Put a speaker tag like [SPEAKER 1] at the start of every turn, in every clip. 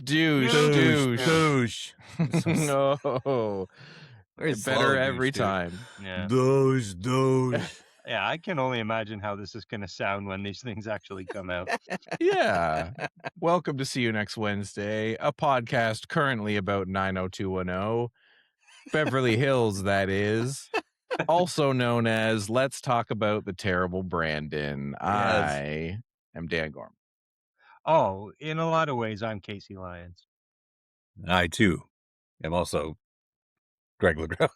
[SPEAKER 1] Douche.
[SPEAKER 2] No.
[SPEAKER 1] Very
[SPEAKER 2] Better
[SPEAKER 1] slow
[SPEAKER 2] every
[SPEAKER 1] douche, dude.
[SPEAKER 2] time.
[SPEAKER 3] Yeah.
[SPEAKER 1] Douche.
[SPEAKER 3] Yeah, I can only imagine how this is going to sound when these things actually come out.
[SPEAKER 2] Yeah. Welcome to See You Next Wednesday, a podcast currently about 90210, Beverly Hills, that is. Also known as Let's Talk About the Terrible Brandon. I am Dan Gorm.
[SPEAKER 3] Oh, in a lot of ways, I'm Casey Lyons.
[SPEAKER 1] I, too, am also Greg LeGros.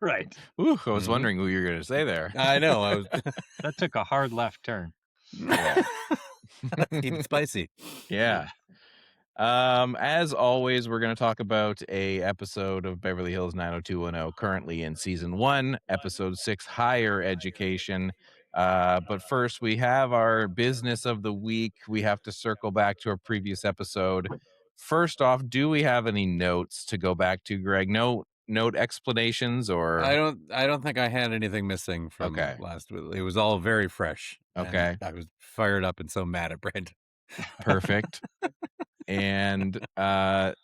[SPEAKER 3] Right.
[SPEAKER 2] Ooh, I was wondering who you were going to say there.
[SPEAKER 1] I know. I was.
[SPEAKER 3] That took a hard left turn.
[SPEAKER 2] Yeah.
[SPEAKER 1] Keep it spicy.
[SPEAKER 2] Yeah. As always, we're going to talk about a episode of Beverly Hills 90210 currently in season 1, episode 6, Higher Education. But first, we have our business of the week. We have to circle back to our previous episode. First off, do we have any notes to go back to, Greg? No note explanations or
[SPEAKER 1] I don't think I had anything missing from last week. It was all very fresh.
[SPEAKER 2] Okay.
[SPEAKER 1] I was fired up and so mad at Brandon.
[SPEAKER 2] Perfect. And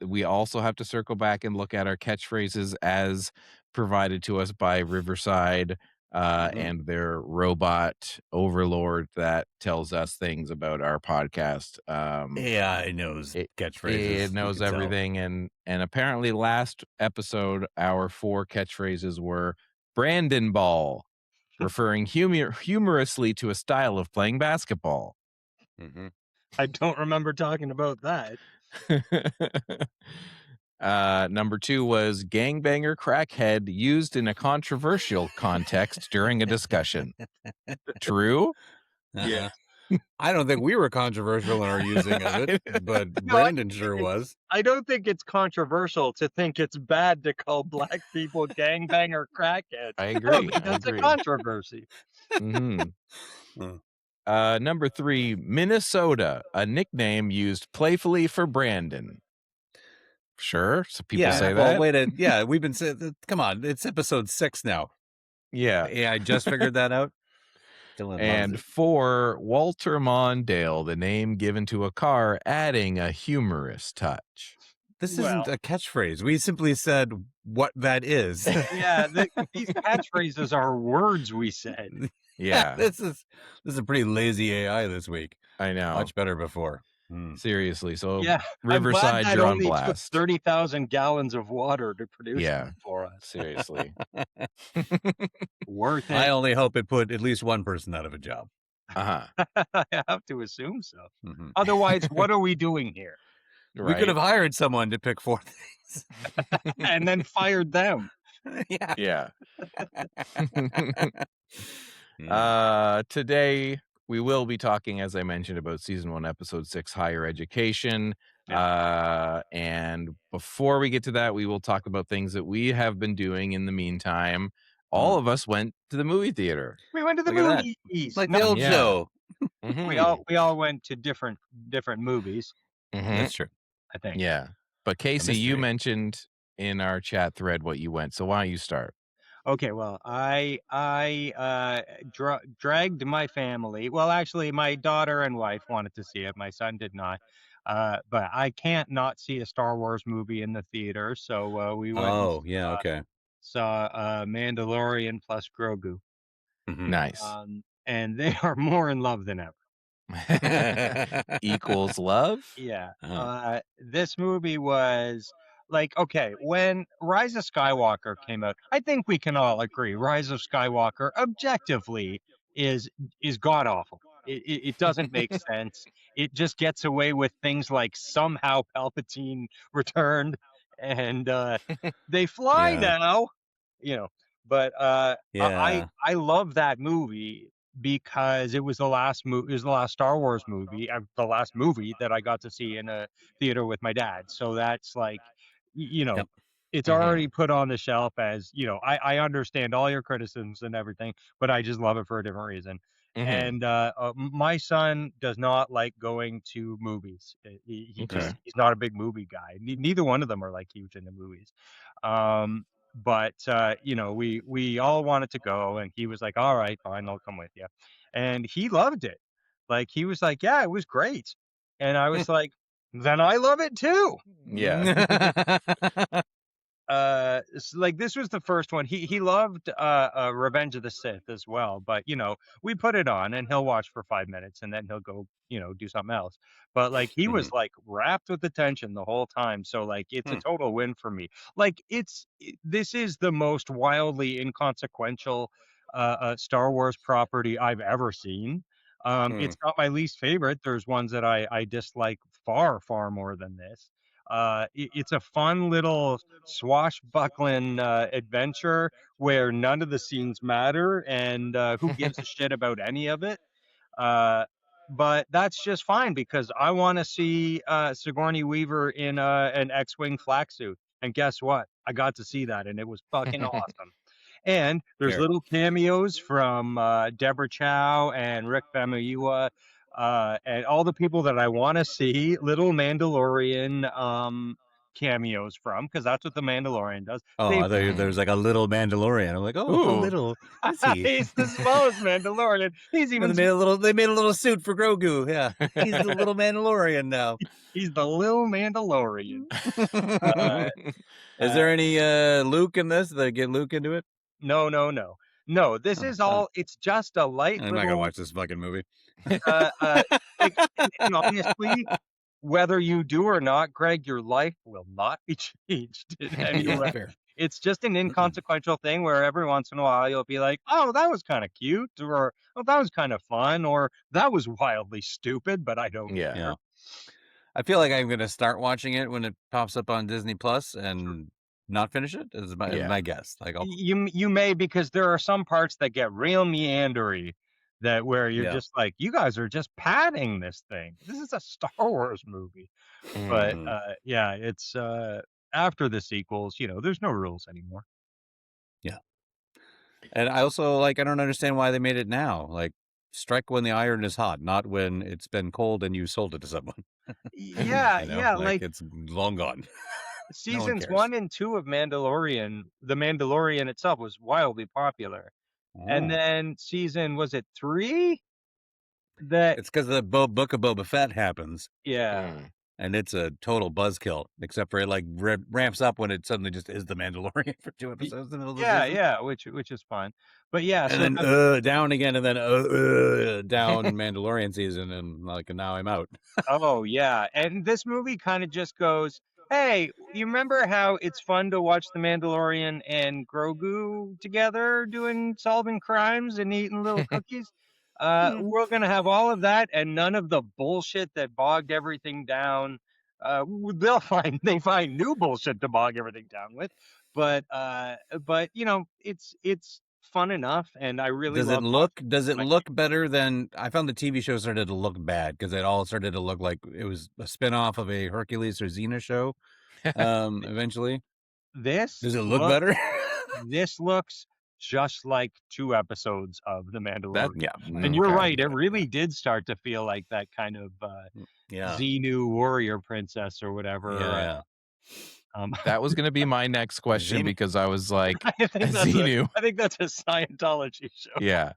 [SPEAKER 2] we also have to circle back and look at our catchphrases as provided to us by Riverside and their robot overlord that tells us things about our podcast.
[SPEAKER 1] Yeah, it knows catchphrases.
[SPEAKER 2] It knows everything. And apparently last episode, our 4 catchphrases were Brandon Ball, referring humorously to a style of playing basketball.
[SPEAKER 3] I don't remember talking about that.
[SPEAKER 2] Number 2 was gangbanger crackhead used in a controversial context during a discussion. True?
[SPEAKER 3] Yeah.
[SPEAKER 1] I don't think we were controversial in our using of it, but Brandon sure was.
[SPEAKER 3] I don't think it's controversial to think it's bad to call black people gangbanger crackheads.
[SPEAKER 2] I agree.
[SPEAKER 3] That's a controversy.
[SPEAKER 2] Number 3, Minnesota, a nickname used playfully for Brandon. Sure, so people say that.
[SPEAKER 1] We've been saying. Come on, it's episode 6 now.
[SPEAKER 2] Yeah,
[SPEAKER 1] I just figured that out.
[SPEAKER 2] And 4, Walter Mondale, the name given to a car, adding a humorous touch.
[SPEAKER 1] This isn't a catchphrase. We simply said what that is.
[SPEAKER 3] Yeah, these catchphrases are words we said.
[SPEAKER 2] Yeah,
[SPEAKER 1] this is a pretty lazy AI this week.
[SPEAKER 2] I know,
[SPEAKER 1] much better before.
[SPEAKER 2] Seriously, so
[SPEAKER 3] yeah,
[SPEAKER 2] Riverside, you're on blast.
[SPEAKER 3] 30,000 gallons of water to produce it for us.
[SPEAKER 2] Seriously,
[SPEAKER 3] worth it.
[SPEAKER 1] I only hope it put at least one person out of a job.
[SPEAKER 3] I have to assume so. Otherwise, what are we doing here?
[SPEAKER 1] Right. We could have hired someone to pick 4 things
[SPEAKER 3] and then fired them.
[SPEAKER 2] Yeah. Today we will be talking, as I mentioned, about season 1, episode 6, Higher Education. And before we get to that, we will talk about things that we have been doing in the meantime. All of us went to the movie theater.
[SPEAKER 3] We went to the movies,
[SPEAKER 1] like the old show.
[SPEAKER 3] We all went to different movies.
[SPEAKER 1] That's true,
[SPEAKER 3] I think.
[SPEAKER 2] Yeah, but Casey, you mentioned in our chat thread what you went, so why don't you start?
[SPEAKER 3] Okay, well, I dragged my family. Well, actually, my daughter and wife wanted to see it. My son did not. But I can't not see a Star Wars movie in the theater, so we went. Saw Mandalorian plus Grogu.
[SPEAKER 2] Nice.
[SPEAKER 3] And they are more in love than ever.
[SPEAKER 2] Equals love?
[SPEAKER 3] Yeah. This movie was like, okay, when Rise of Skywalker came out, I think we can all agree Rise of Skywalker objectively is god awful. It doesn't make sense. It just gets away with things like somehow Palpatine returned and they fly now, But I love that movie because it was the last Star Wars movie, the last movie that I got to see in a theater with my dad. So that's like, it's already put on the shelf as, I understand all your criticisms and everything, but I just love it for a different reason. And my son does not like going to movies. He's not a big movie guy. Neither one of them are like huge into movies. But we all wanted to go, and he was like, all right, fine, I'll come with you. And he loved it. Like, he was like, yeah, it was great. And I was like, then I love it too.
[SPEAKER 2] Yeah.
[SPEAKER 3] Like this was the first one. He loved Revenge of the Sith as well, but we put it on and he'll watch for 5 minutes and then he'll go do something else. But like he was
[SPEAKER 1] Mhm.
[SPEAKER 3] like wrapped with attention the whole time, so like it's a
[SPEAKER 1] Hmm.
[SPEAKER 3] total win for me. Like this is the most wildly inconsequential Star Wars property I've ever seen.
[SPEAKER 1] Hmm.
[SPEAKER 3] It's not my least favorite. There's ones that I dislike far more than this. It's a fun little swashbuckling adventure where none of the scenes matter and who gives a shit about any of it. Uh, but that's just fine because I want to see Sigourney Weaver in an X-wing flak suit. And guess what? I got to see that, and it was fucking awesome. And there's
[SPEAKER 1] Fair.
[SPEAKER 3] little cameos from Deborah Chow and Rick Famuyiwa, and all the people that I want to see. Little Mandalorian cameos from, because that's what the Mandalorian does.
[SPEAKER 1] Oh,
[SPEAKER 3] They
[SPEAKER 1] I thought there was like a little Mandalorian. I'm like, oh, a
[SPEAKER 2] Ooh.
[SPEAKER 1] little. Is he?
[SPEAKER 3] he's the smallest Mandalorian. He's
[SPEAKER 1] They
[SPEAKER 3] even
[SPEAKER 1] made a little. They made a little suit for Grogu. Yeah, he's the little Mandalorian now.
[SPEAKER 3] he's the little Mandalorian. Uh,
[SPEAKER 1] Is there any Luke in this? Did they get Luke into it?
[SPEAKER 3] no. This
[SPEAKER 1] Oh,
[SPEAKER 3] is
[SPEAKER 1] fun.
[SPEAKER 3] all. It's just a light
[SPEAKER 1] I'm not gonna
[SPEAKER 3] little.
[SPEAKER 1] watch this fucking movie.
[SPEAKER 3] Like, and honestly, whether you do or not, Greg, your life will not be changed in any
[SPEAKER 1] Yeah,
[SPEAKER 3] way.
[SPEAKER 1] fair.
[SPEAKER 3] It's just an inconsequential thing where every once in a while you'll be like, oh, that was kind of cute, or oh, that was kind of fun, or that was wildly stupid, but I don't
[SPEAKER 2] Yeah.
[SPEAKER 3] care.
[SPEAKER 1] Yeah. I feel like I'm gonna start watching it when it pops up on Disney Plus and not finish it. Is
[SPEAKER 2] Yeah.
[SPEAKER 1] my guess. Like, I'll,
[SPEAKER 3] You may, because there are some parts that get real meandery that where you're
[SPEAKER 1] Yeah.
[SPEAKER 3] just like, you guys are just padding this thing. This is a Star Wars movie. But
[SPEAKER 1] Mhm.
[SPEAKER 3] yeah, it's after the sequels, there's no rules anymore.
[SPEAKER 1] And I also like I don't understand why they made it now. Like, strike when the iron is hot, not when it's been cold and you sold it to someone.
[SPEAKER 3] Yeah,
[SPEAKER 1] Like
[SPEAKER 3] like
[SPEAKER 1] it's long gone. No one
[SPEAKER 3] seasons
[SPEAKER 1] cares.
[SPEAKER 3] 1 and 2 of Mandalorian, the Mandalorian itself was wildly popular. And
[SPEAKER 1] Oh.
[SPEAKER 3] then season, was it 3? That
[SPEAKER 1] It's because the Book of Boba Fett happens,
[SPEAKER 3] yeah.
[SPEAKER 2] Mm.
[SPEAKER 1] and it's a total buzzkill. Except for it like ramps up when it suddenly just is the Mandalorian for 2 episodes in the middle of the season.
[SPEAKER 3] Yeah, which is fine. But yeah, so
[SPEAKER 1] And
[SPEAKER 3] that,
[SPEAKER 1] then down again, and then down Mandalorian season, and like now I'm out.
[SPEAKER 3] oh yeah, and this movie kind of just goes, hey, you remember how it's fun to watch the Mandalorian and Grogu together doing solving crimes and eating little cookies? We're gonna have all of that and none of the bullshit that bogged everything down. They find new bullshit to bog everything down with, but it's fun enough, and I really
[SPEAKER 1] Does it
[SPEAKER 3] love
[SPEAKER 1] look?
[SPEAKER 3] watching
[SPEAKER 1] Does it
[SPEAKER 3] my
[SPEAKER 1] look better than? I found the TV show started to look bad because it all started to look like it was a spinoff of a Hercules or Xena show. Eventually,
[SPEAKER 3] this
[SPEAKER 1] does it look
[SPEAKER 3] look
[SPEAKER 1] better?
[SPEAKER 3] this looks just like 2 episodes of The
[SPEAKER 2] That
[SPEAKER 3] Mandalorian.
[SPEAKER 2] yeah.
[SPEAKER 3] And you're
[SPEAKER 2] Okay.
[SPEAKER 3] right, it really did start to feel like that kind of
[SPEAKER 1] Yeah,
[SPEAKER 3] Xenu warrior princess or whatever.
[SPEAKER 1] yeah.
[SPEAKER 2] That was gonna be my next question
[SPEAKER 1] Xenu.
[SPEAKER 2] because I was like,
[SPEAKER 3] I think
[SPEAKER 2] Xenu.
[SPEAKER 3] I think that's a Scientology show.
[SPEAKER 2] Yeah.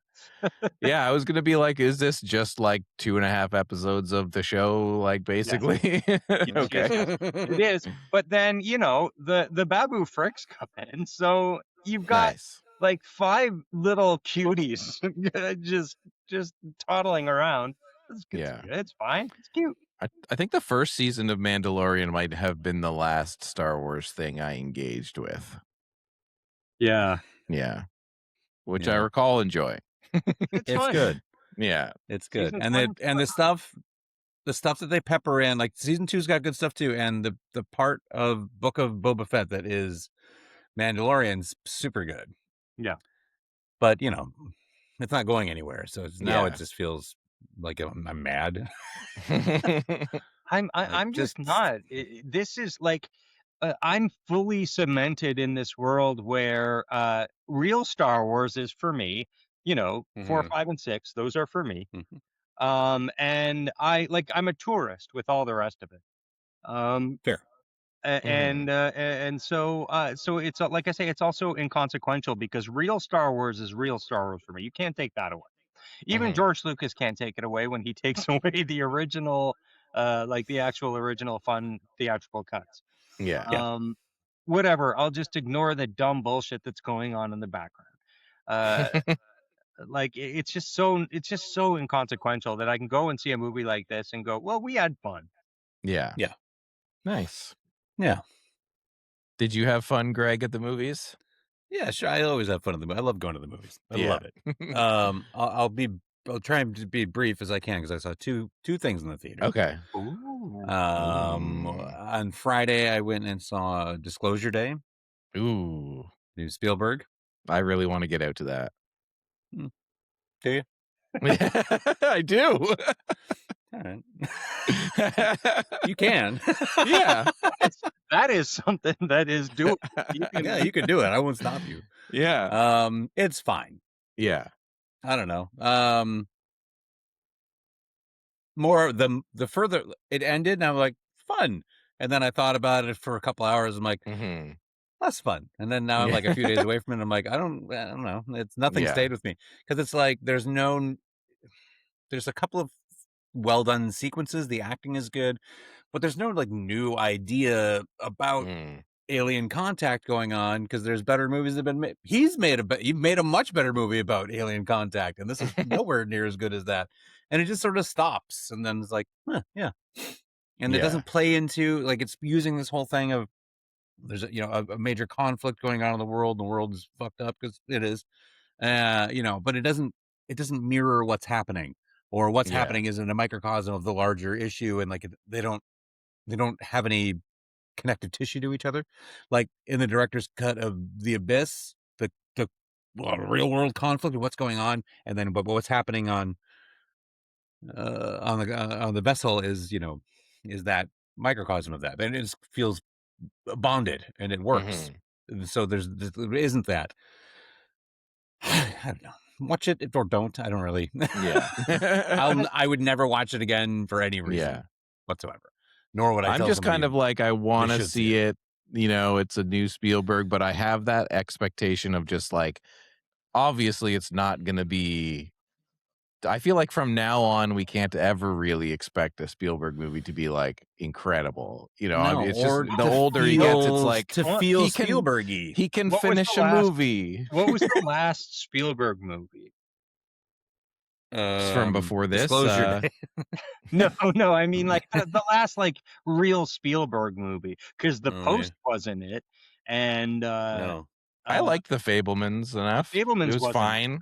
[SPEAKER 2] Yeah, I was gonna be like, is this just like 2.5 episodes of the show? Like basically. Okay.
[SPEAKER 3] Yes, it is. But then, the Babu Fricks come in, so you've got
[SPEAKER 2] Nice.
[SPEAKER 3] like 5 little cuties just toddling around.
[SPEAKER 2] Yeah.
[SPEAKER 3] It's fine. It's cute.
[SPEAKER 2] I think the first season of Mandalorian might have been the last Star Wars thing I engaged with.
[SPEAKER 3] Yeah.
[SPEAKER 2] Yeah. Which I
[SPEAKER 1] Yeah.
[SPEAKER 2] recall enjoying.
[SPEAKER 3] It's
[SPEAKER 1] It's
[SPEAKER 3] fun.
[SPEAKER 1] good.
[SPEAKER 2] Yeah.
[SPEAKER 1] It's good.
[SPEAKER 3] Season
[SPEAKER 1] And
[SPEAKER 3] 1
[SPEAKER 1] the stuff that they pepper in, like season 2's got good stuff too, and the part of Book of Boba Fett that is Mandalorian's super good.
[SPEAKER 3] Yeah.
[SPEAKER 1] But it's not going anywhere. So now
[SPEAKER 2] Yeah.
[SPEAKER 1] it just feels like I'm mad.
[SPEAKER 3] I'm just not. This is like I'm fully cemented in this world where real Star Wars is for me. 4,
[SPEAKER 1] Mhm.
[SPEAKER 3] 5, and 6. Those are for me.
[SPEAKER 1] Mhm.
[SPEAKER 3] And I'm a tourist with all the rest of it.
[SPEAKER 1] Fair.
[SPEAKER 3] And so it's like I say, it's also inconsequential because real Star Wars is real Star Wars for me. You can't take that away. Even
[SPEAKER 2] Mhm.
[SPEAKER 3] George Lucas can't take it away when he takes away the original like the actual original fun theatrical cuts.
[SPEAKER 2] Yeah.
[SPEAKER 3] Whatever. I'll just ignore the dumb bullshit that's going on in the background. Like it's just so inconsequential that I can go and see a movie like this and go, well, we had fun.
[SPEAKER 2] Yeah.
[SPEAKER 1] Yeah.
[SPEAKER 2] Nice.
[SPEAKER 1] Yeah.
[SPEAKER 2] Did you have fun, Greg, at the movies?
[SPEAKER 1] Yeah, sure. I always have fun at the I love going to the movies. I love it. I'll try and be brief as I can because I saw two things in the theater.
[SPEAKER 2] Okay.
[SPEAKER 1] On Friday I went and saw Disclosure Day,
[SPEAKER 2] Ooh.
[SPEAKER 1] new Spielberg.
[SPEAKER 2] I really want to get out to that.
[SPEAKER 1] Do you?
[SPEAKER 2] I do.
[SPEAKER 1] All right. You can.
[SPEAKER 2] Yeah.
[SPEAKER 3] That is something that is doable.
[SPEAKER 1] Yeah, you can do it. I won't stop you.
[SPEAKER 2] Yeah.
[SPEAKER 1] It's fine.
[SPEAKER 2] Yeah.
[SPEAKER 1] I don't know. More the further it ended, and I'm like, fun. And then I thought about it for a couple hours. I'm like, that's fun. And then now I'm like a few days away from it. I'm like, I don't know. It's nothing stayed with me because it's like there's a couple of well done sequences. The acting is good, but there's no like new idea about alien contact going on because there's better movies that have been made. He made a much better movie about alien contact, and this is nowhere near as good as that. And it just sort of stops, and then it's like, yeah. And it doesn't play into like it's using this whole thing of there's a major conflict going on in the world. The world is fucked up because it is, but it doesn't mirror what's happening, or what's happening isn't a microcosm of the larger issue, and like they don't have any connective tissue to each other. Like in the director's cut of The Abyss, the real world conflict of what's going on, and then but what's happening on the vessel is that microcosm of that, and it just feels bonded and it works. So there isn't that. I don't know. Watch it or don't. I don't really. I would never watch it again for any reason whatsoever. Nor would I.
[SPEAKER 2] I'm just kind of like, I want to see it. It's a new Spielberg, but I have that expectation of just like, obviously, it's not going to be. I feel like from now on, we can't ever really expect a Spielberg movie to be like incredible. It's just the older he gets, it's like
[SPEAKER 1] to feel Spielberg-y.
[SPEAKER 2] He can finish a movie.
[SPEAKER 3] What was the last Spielberg movie?
[SPEAKER 2] From before this?
[SPEAKER 1] Disclosure Day.
[SPEAKER 3] No. I mean, like the last like real Spielberg movie, because The Post wasn't it, and
[SPEAKER 1] no.
[SPEAKER 2] I liked The Fabelmans enough.
[SPEAKER 3] Fabelmans
[SPEAKER 2] was fine.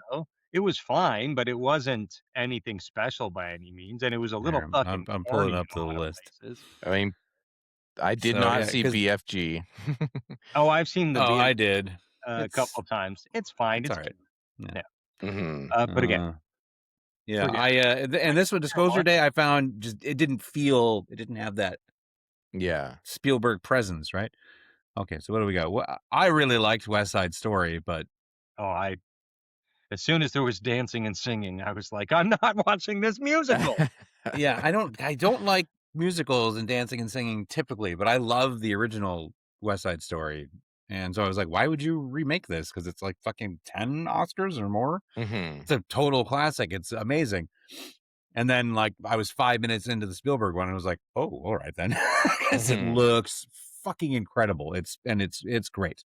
[SPEAKER 3] It was fine, but it wasn't anything special by any means, and it was a little fucking.
[SPEAKER 1] I'm pulling up the list.
[SPEAKER 3] Places.
[SPEAKER 2] I mean, I did not see BFG.
[SPEAKER 3] Oh, I've seen the.
[SPEAKER 1] I did
[SPEAKER 3] a couple times. It's fine. It's
[SPEAKER 1] all right.
[SPEAKER 3] Yeah. But again.
[SPEAKER 1] Yeah, and this one, Disclosure Day, I found just it didn't have that Spielberg presence, right? Okay, so what do we got? Well, I really liked West Side Story, but
[SPEAKER 3] as soon as there was dancing and singing, I was like, I'm not watching this musical.
[SPEAKER 1] Yeah, I don't like musicals and dancing and singing typically, but I love the original West Side Story. And so I was like, why would you remake this? Because it's like fucking 10 Oscars or more. It's a total classic. It's amazing. And then like I was 5 minutes into the Spielberg one and I was like, oh, all right then. Because it looks fucking incredible. It's great.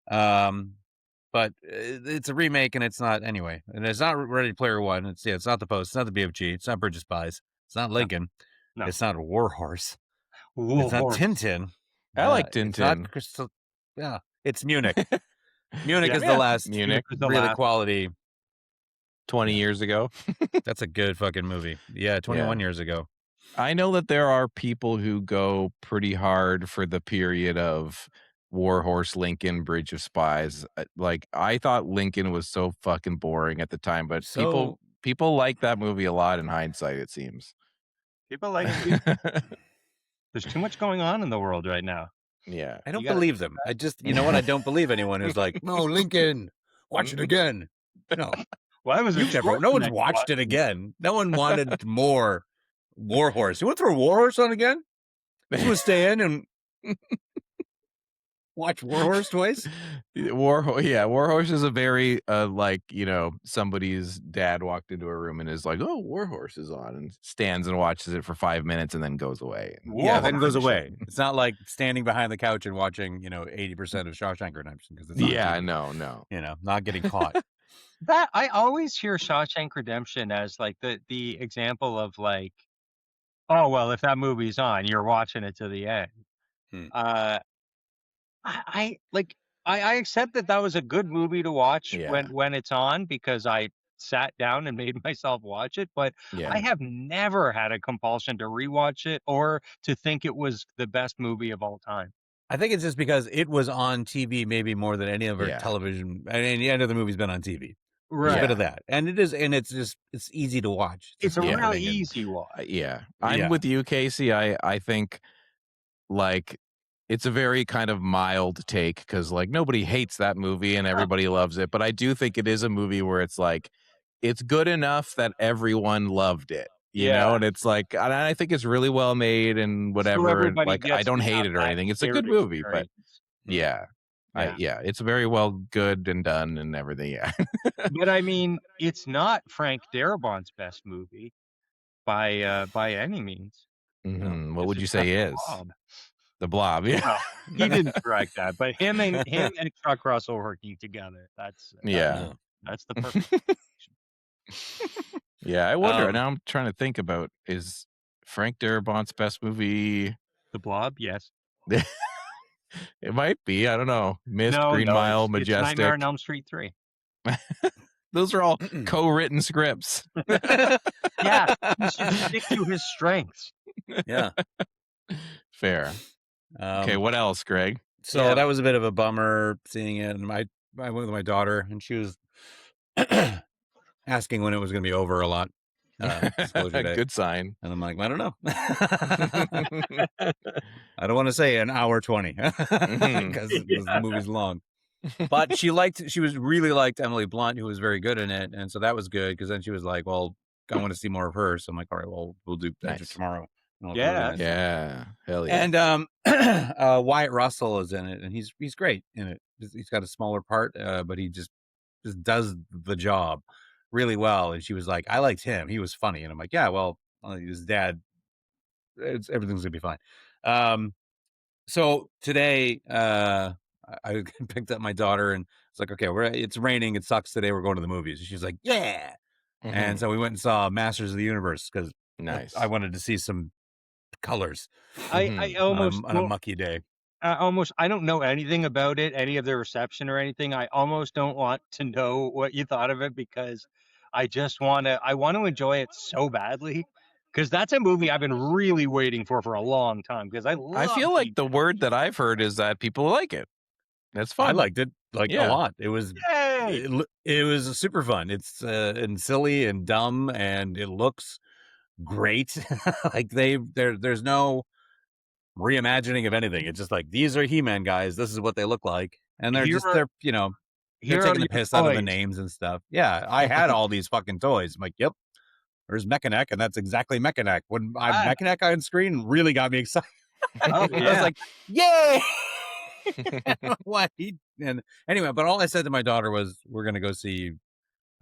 [SPEAKER 1] But it's a remake and it's not anyway. And it's not Ready Player One. It's not The Post. It's not the BFG. It's not Bridge of Spies. It's not Lincoln. No. It's not War Horse. It's not Tintin.
[SPEAKER 2] I like Tintin.
[SPEAKER 1] It's not Crystal. Yeah, it's Munich. Munich is the last really quality.
[SPEAKER 2] 20 years ago.
[SPEAKER 1] That's a good fucking movie. Yeah, 21 years ago.
[SPEAKER 2] I know that there are people who go pretty hard for the period of War Horse, Lincoln, Bridge of Spies. Like I thought Lincoln was so fucking boring at the time, but people like that movie a lot in hindsight, it seems.
[SPEAKER 3] People like it. There's too much going on in the world right now.
[SPEAKER 2] Yeah.
[SPEAKER 1] I don't believe them. I just, I don't believe anyone who's like, no, Lincoln, watch it again. No.
[SPEAKER 3] Why was it?
[SPEAKER 1] No one's watched it again. No one wanted more War Horse. You want to throw War Horse on again? This was staying and watch Warhorse twice?
[SPEAKER 2] Warhorse is a very like, somebody's dad walked into a room and is like, "Oh, Warhorse is on," and stands and watches it for 5 minutes and then goes away.
[SPEAKER 1] Yeah, then goes
[SPEAKER 3] Warhorse.
[SPEAKER 1] away. It's not like standing behind the couch and watching, 80% of Shawshank Redemption because it's on
[SPEAKER 2] Yeah,
[SPEAKER 1] TV.
[SPEAKER 2] no.
[SPEAKER 1] Not getting caught.
[SPEAKER 3] That I always hear Shawshank Redemption as like the example of like, oh well, if that movie's on, you're watching it to the end.
[SPEAKER 1] Hmm.
[SPEAKER 3] I like I accept that was a good movie to watch
[SPEAKER 2] Yeah.
[SPEAKER 3] when it's on because I sat down and made myself watch it, but
[SPEAKER 2] Yeah.
[SPEAKER 3] I have never had a compulsion to rewatch it or to think it was the best movie of all time.
[SPEAKER 1] I think it's just because it was on TV maybe more than any of our
[SPEAKER 2] Yeah.
[SPEAKER 1] television. I mean, the end of the movie's been on TV. There's a
[SPEAKER 3] Right.
[SPEAKER 1] bit of that, and it's easy to watch.
[SPEAKER 3] It's a
[SPEAKER 1] just
[SPEAKER 3] real
[SPEAKER 1] comforting and-
[SPEAKER 3] easy watch.
[SPEAKER 2] Yeah. I'm
[SPEAKER 1] Yeah.
[SPEAKER 2] with you, Casey. I think like it's a very kind of mild take because like nobody hates that movie and everybody loves it. But I do think it is a movie where it's like it's good enough that everyone loved it.
[SPEAKER 3] Yeah.
[SPEAKER 2] And it's like and I think it's really well made and whatever. And
[SPEAKER 3] everybody
[SPEAKER 2] like I
[SPEAKER 3] gets
[SPEAKER 2] don't
[SPEAKER 3] to
[SPEAKER 2] hate
[SPEAKER 3] have
[SPEAKER 2] it or
[SPEAKER 3] that
[SPEAKER 2] anything. It's a
[SPEAKER 3] shared
[SPEAKER 2] good movie, but
[SPEAKER 3] experience.
[SPEAKER 2] yeah.
[SPEAKER 3] Yeah.
[SPEAKER 2] It's very well good and done and everything. Yeah.
[SPEAKER 3] But I mean, it's not Frank Darabont's best movie by any means.
[SPEAKER 2] Mhm. What
[SPEAKER 3] It's
[SPEAKER 2] would you
[SPEAKER 3] just
[SPEAKER 2] say
[SPEAKER 3] The
[SPEAKER 2] is?
[SPEAKER 3] Blob.
[SPEAKER 2] The Blob? Yeah.
[SPEAKER 3] Well, he didn't direct that, but him and Chuck Russell working together. That's
[SPEAKER 2] Yeah.
[SPEAKER 3] that's the perfect.
[SPEAKER 2] Yeah, I wonder.
[SPEAKER 1] Um,
[SPEAKER 2] Now I'm trying to think about is Frank Darabont's best movie?
[SPEAKER 3] The Blob, yes.
[SPEAKER 2] It might be. I don't know. Mist,
[SPEAKER 3] No,
[SPEAKER 2] Green
[SPEAKER 3] no,
[SPEAKER 2] Mile,
[SPEAKER 3] it's Nightmare
[SPEAKER 2] Majestic.
[SPEAKER 3] on Elm Street 3.
[SPEAKER 2] Those are all co-written scripts.
[SPEAKER 3] Yeah, he should stick to his strengths.
[SPEAKER 1] Yeah.
[SPEAKER 2] Fair. Okay, what else, Greg?
[SPEAKER 1] So
[SPEAKER 3] Yeah.
[SPEAKER 1] that was a bit of a bummer seeing it, and I went with my daughter, and she was asking when it was going to be over a lot. Disclosure Day.
[SPEAKER 2] Good sign.
[SPEAKER 1] And I'm like, I don't know. I don't want to say an hour 20 because the movie's long. But she really liked Emily Blunt, who was very good in it, and so that was good because then she was like, "Well, I want to see more of her." So I'm like, "All right, well, we'll do that tomorrow."
[SPEAKER 3] Yeah.
[SPEAKER 2] Yeah, hell yeah.
[SPEAKER 1] And Wyatt Russell is in it, and he's great in it. He's got a smaller part, but he just does the job really well. And she was like, "I liked him; he was funny." And I'm like, "Yeah, well, his dad, everything's gonna be fine." So today, I picked up my daughter, and it's like, "Okay, it's raining. It sucks today. We're going to the movies." And she's like, "Yeah!" And so we went and saw Masters of the Universe because
[SPEAKER 2] Nice.
[SPEAKER 1] I wanted to see some colors
[SPEAKER 3] I almost
[SPEAKER 1] on a mucky day.
[SPEAKER 3] I don't know anything about it, any of the reception or anything. I almost don't want to know what you thought of it because I want to enjoy it so badly because that's a movie I've been really waiting for a long time because
[SPEAKER 2] I feel like the word that I've heard is that people like it. That's fun.
[SPEAKER 1] I liked it a lot. It was
[SPEAKER 3] Yay!
[SPEAKER 1] it was super fun. It's and silly and dumb, and it looks great. Like there's no reimagining of anything. It's just like, these are He-Man guys. This is what they look like, and they're
[SPEAKER 3] Here are
[SPEAKER 1] taking the
[SPEAKER 3] your
[SPEAKER 1] piss out of the
[SPEAKER 3] toys.
[SPEAKER 1] names and stuff. Yeah, I had all these fucking toys. I'm like, yep, there's Mechaneck, and that's exactly Mechaneck. When Mechaneck on screen really got me excited.
[SPEAKER 3] Oh,
[SPEAKER 1] I was
[SPEAKER 3] yeah.
[SPEAKER 1] like, yay! What and anyway, but all I said to my daughter was, we're gonna go see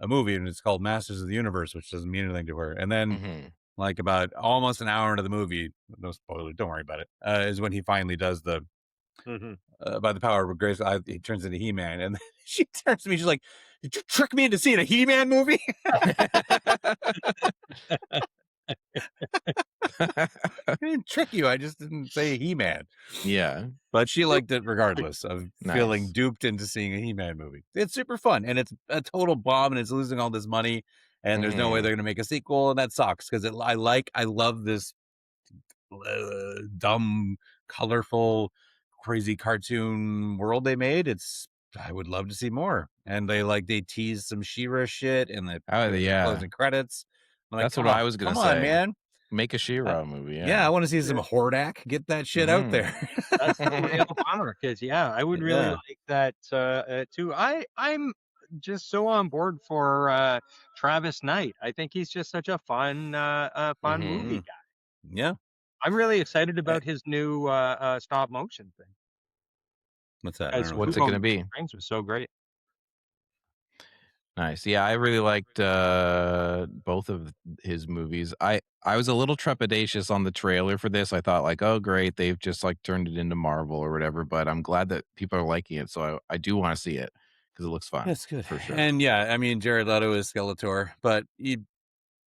[SPEAKER 1] a movie, and it's called Masters of the Universe, which doesn't mean anything to her. And then like about almost an hour into the movie, no spoiler, don't worry about it, is when he finally does the by the power of grace, he turns into He-Man. And then she turns to me, she's like, "Did you trick me into seeing a He-Man movie?" I didn't trick you. I just didn't say He-Man.
[SPEAKER 2] Yeah.
[SPEAKER 1] But she liked it regardless of feeling
[SPEAKER 2] Nice.
[SPEAKER 1] duped into seeing a He-Man movie. It's super fun, and it's a total bomb, and it's losing all this money, and there's no way they're going to make a sequel, and that sucks because I love this dumb, colorful, crazy cartoon world they made. I would love to see more. And they teased some She-Ra shit in the closing credits. I'm like,
[SPEAKER 2] that's what I was gonna
[SPEAKER 1] come
[SPEAKER 2] say.
[SPEAKER 1] on, man.
[SPEAKER 2] Make a She-Ra movie.
[SPEAKER 1] Yeah, I want to see some Hordak. Get that shit out there.
[SPEAKER 3] That's the real bummer because I would really like that too. I'm just so on board for Travis Knight. I think he's just such a fun movie guy.
[SPEAKER 1] Yeah.
[SPEAKER 3] I'm really excited about his new stop motion thing.
[SPEAKER 1] What's that? I
[SPEAKER 3] Guys,
[SPEAKER 1] don't know.
[SPEAKER 2] What's it
[SPEAKER 3] Who
[SPEAKER 2] gonna be?
[SPEAKER 3] Springs was so great.
[SPEAKER 2] Nice. Yeah, I really liked both of his movies. I was a little trepidatious on the trailer for this. I thought like, oh great, they've just like turned it into Marvel or whatever. But I'm glad that people are liking it, so I do want to see it because it looks fun.
[SPEAKER 1] That's good
[SPEAKER 2] for sure.
[SPEAKER 1] And yeah, I mean, Jared Leto is Skeletor, but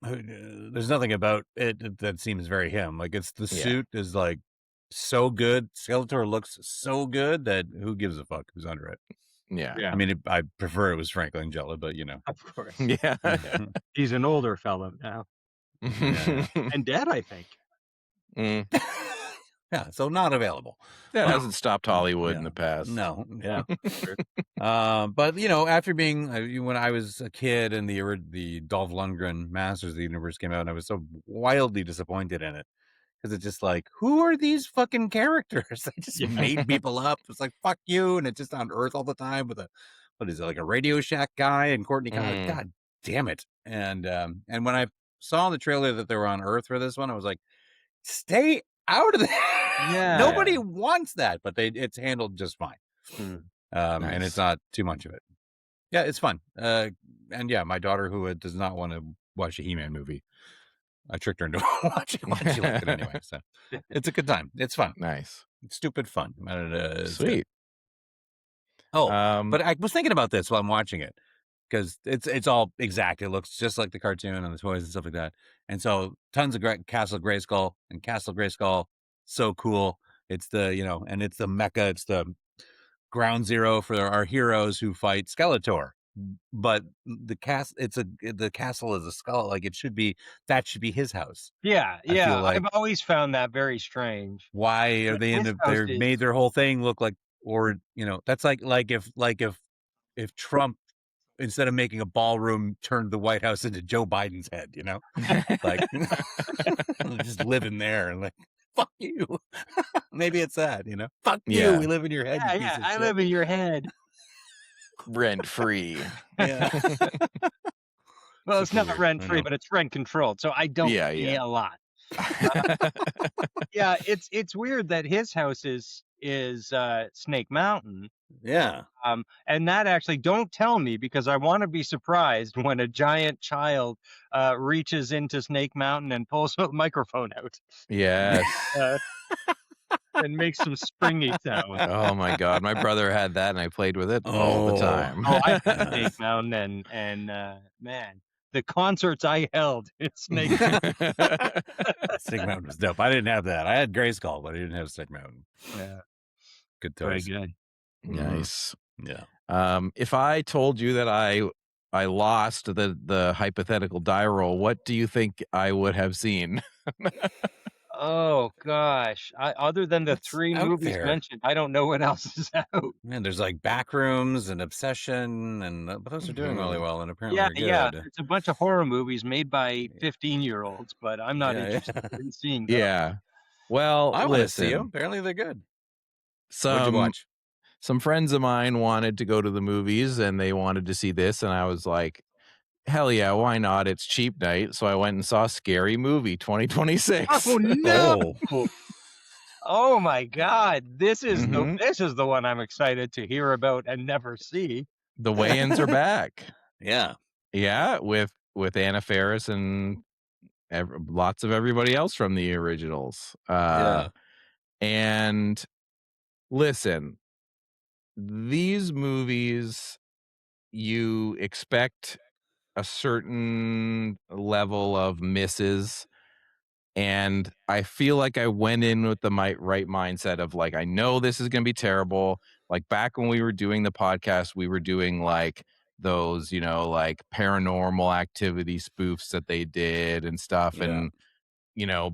[SPEAKER 1] there's nothing about it that seems very him. Like it's the suit is like so good. Skeletor looks so good that who gives a fuck who's under it?
[SPEAKER 2] Yeah.
[SPEAKER 3] Yeah,
[SPEAKER 1] I mean, I prefer it was Frank Langella, but
[SPEAKER 3] of course.
[SPEAKER 2] Yeah.
[SPEAKER 3] He's an older fellow now
[SPEAKER 1] Yeah.
[SPEAKER 3] and dead, I think.
[SPEAKER 2] Mm.
[SPEAKER 1] Yeah, so not available.
[SPEAKER 2] That
[SPEAKER 1] Well,
[SPEAKER 2] hasn't stopped Hollywood
[SPEAKER 1] yeah.
[SPEAKER 2] in the past.
[SPEAKER 1] No,
[SPEAKER 3] Yeah.
[SPEAKER 1] but you know, after being when I was a kid and the Dolph Lundgren Masters of the Universe came out, and I was so wildly disappointed in it because it's just like, who are these fucking characters? They just made people up. It's like fuck you, and it's just on Earth all the time with what is it, like a Radio Shack guy and Courtney Cox? God damn it! And when I saw the trailer that they were on Earth for this one, I was like, stay out of there.
[SPEAKER 3] Yeah.
[SPEAKER 1] Nobody wants that, but it's handled just fine. And
[SPEAKER 2] Nice.
[SPEAKER 1] it's not too much of it. Yeah, it's fun. And yeah, my daughter who does not want to watch a He-Man movie, I tricked her into watching one. She liked it anyway. So it's a good time. It's fun.
[SPEAKER 2] Nice.
[SPEAKER 1] It's stupid fun. It's
[SPEAKER 2] Sweet.
[SPEAKER 1] good. Oh, but I was thinking about this while I'm watching it because it's all exact. It looks just like the cartoon and the toys and stuff like that. And so tons of Castle Grayskull and Castle Grayskull, so cool. It's the and it's the mecha. It's the ground zero for our heroes who fight Skeletor. But the castle is a skull. Like that should be his house.
[SPEAKER 3] Yeah,
[SPEAKER 1] I feel like,
[SPEAKER 3] I've always found that very strange.
[SPEAKER 1] why are they in they made their whole thing look like, or that's like if Trump, instead of making a ballroom, turned the White House into Joe Biden's head, like just living there and like, fuck you. Maybe it's that, fuck you. We live in your head.
[SPEAKER 3] Yeah, I live in your head.
[SPEAKER 2] Rent free.
[SPEAKER 1] Yeah.
[SPEAKER 3] Well, it's not rent free, but it's rent controlled. So I don't pay a lot. Yeah, it's weird that his house is Snake Mountain.
[SPEAKER 1] Yeah.
[SPEAKER 3] And that actually, don't tell me, because I want to be surprised when a giant child reaches into Snake Mountain and pulls a microphone out.
[SPEAKER 2] Yes.
[SPEAKER 3] And makes some springy sounds.
[SPEAKER 2] Oh my god, my brother had that and I played with it all the time.
[SPEAKER 3] Oh, I had Snake Mountain and man, the concerts I held at Snake Mountain.
[SPEAKER 1] Snake Mountain was dope. I didn't have that. I had Grayskull, but I didn't have Snake Mountain.
[SPEAKER 3] Yeah.
[SPEAKER 1] Good toys.
[SPEAKER 3] Very good.
[SPEAKER 2] Nice.
[SPEAKER 1] Yeah.
[SPEAKER 2] If I told you that I lost the hypothetical die roll, what do you think I would have seen?
[SPEAKER 3] Oh gosh! Other than the three movies mentioned, I don't know what else is out.
[SPEAKER 1] Man, there's like Backrooms and Obsession, and but those are doing really well, and apparently they're good.
[SPEAKER 3] Yeah. It's a bunch of horror movies made by 15-year-olds, but I'm not interested in seeing those.
[SPEAKER 2] Yeah. Well,
[SPEAKER 1] I want to see them. Apparently they're good. What'd you watch?
[SPEAKER 2] Some friends of mine wanted to go to the movies, and they wanted to see this, and I was like, hell yeah, why not? It's cheap night. So I went and saw Scary Movie 2026.
[SPEAKER 3] Oh no! Oh my god. This is the one I'm excited to hear about and never see.
[SPEAKER 2] The Wayans are back.
[SPEAKER 1] Yeah.
[SPEAKER 2] Yeah, with Anna Faris and lots of everybody else from the originals. And listen, these movies, you expect a certain level of misses, and I feel like I went in with the right mindset of like, I know this is going to be terrible. Like back when we were doing the podcast, we were doing like those, like Paranormal Activity spoofs that they did and stuff. And,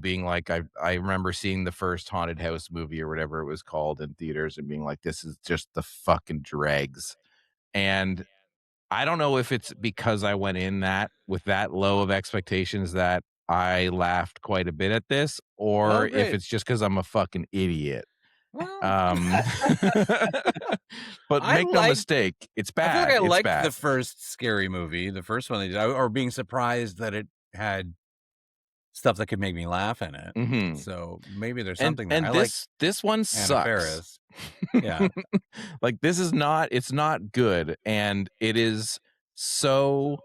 [SPEAKER 2] being like, I remember seeing the first Haunted House movie or whatever it was called in theaters and being like, this is just the fucking dregs. And I don't know if it's because I went in with that low of expectations that I laughed quite a bit at this, or if it's just because I'm a fucking idiot.
[SPEAKER 1] Well,
[SPEAKER 2] but make no mistake, it's bad.
[SPEAKER 1] I feel like I liked the first Scary Movie, the first one they did, or being surprised that it had stuff that could make me laugh in it.
[SPEAKER 2] Mhm.
[SPEAKER 1] So maybe there's
[SPEAKER 2] And
[SPEAKER 1] something there. I like
[SPEAKER 2] this one
[SPEAKER 1] Anna
[SPEAKER 2] sucks.
[SPEAKER 1] Faris. Yeah.
[SPEAKER 2] Like, this is not it's not good, and it is so,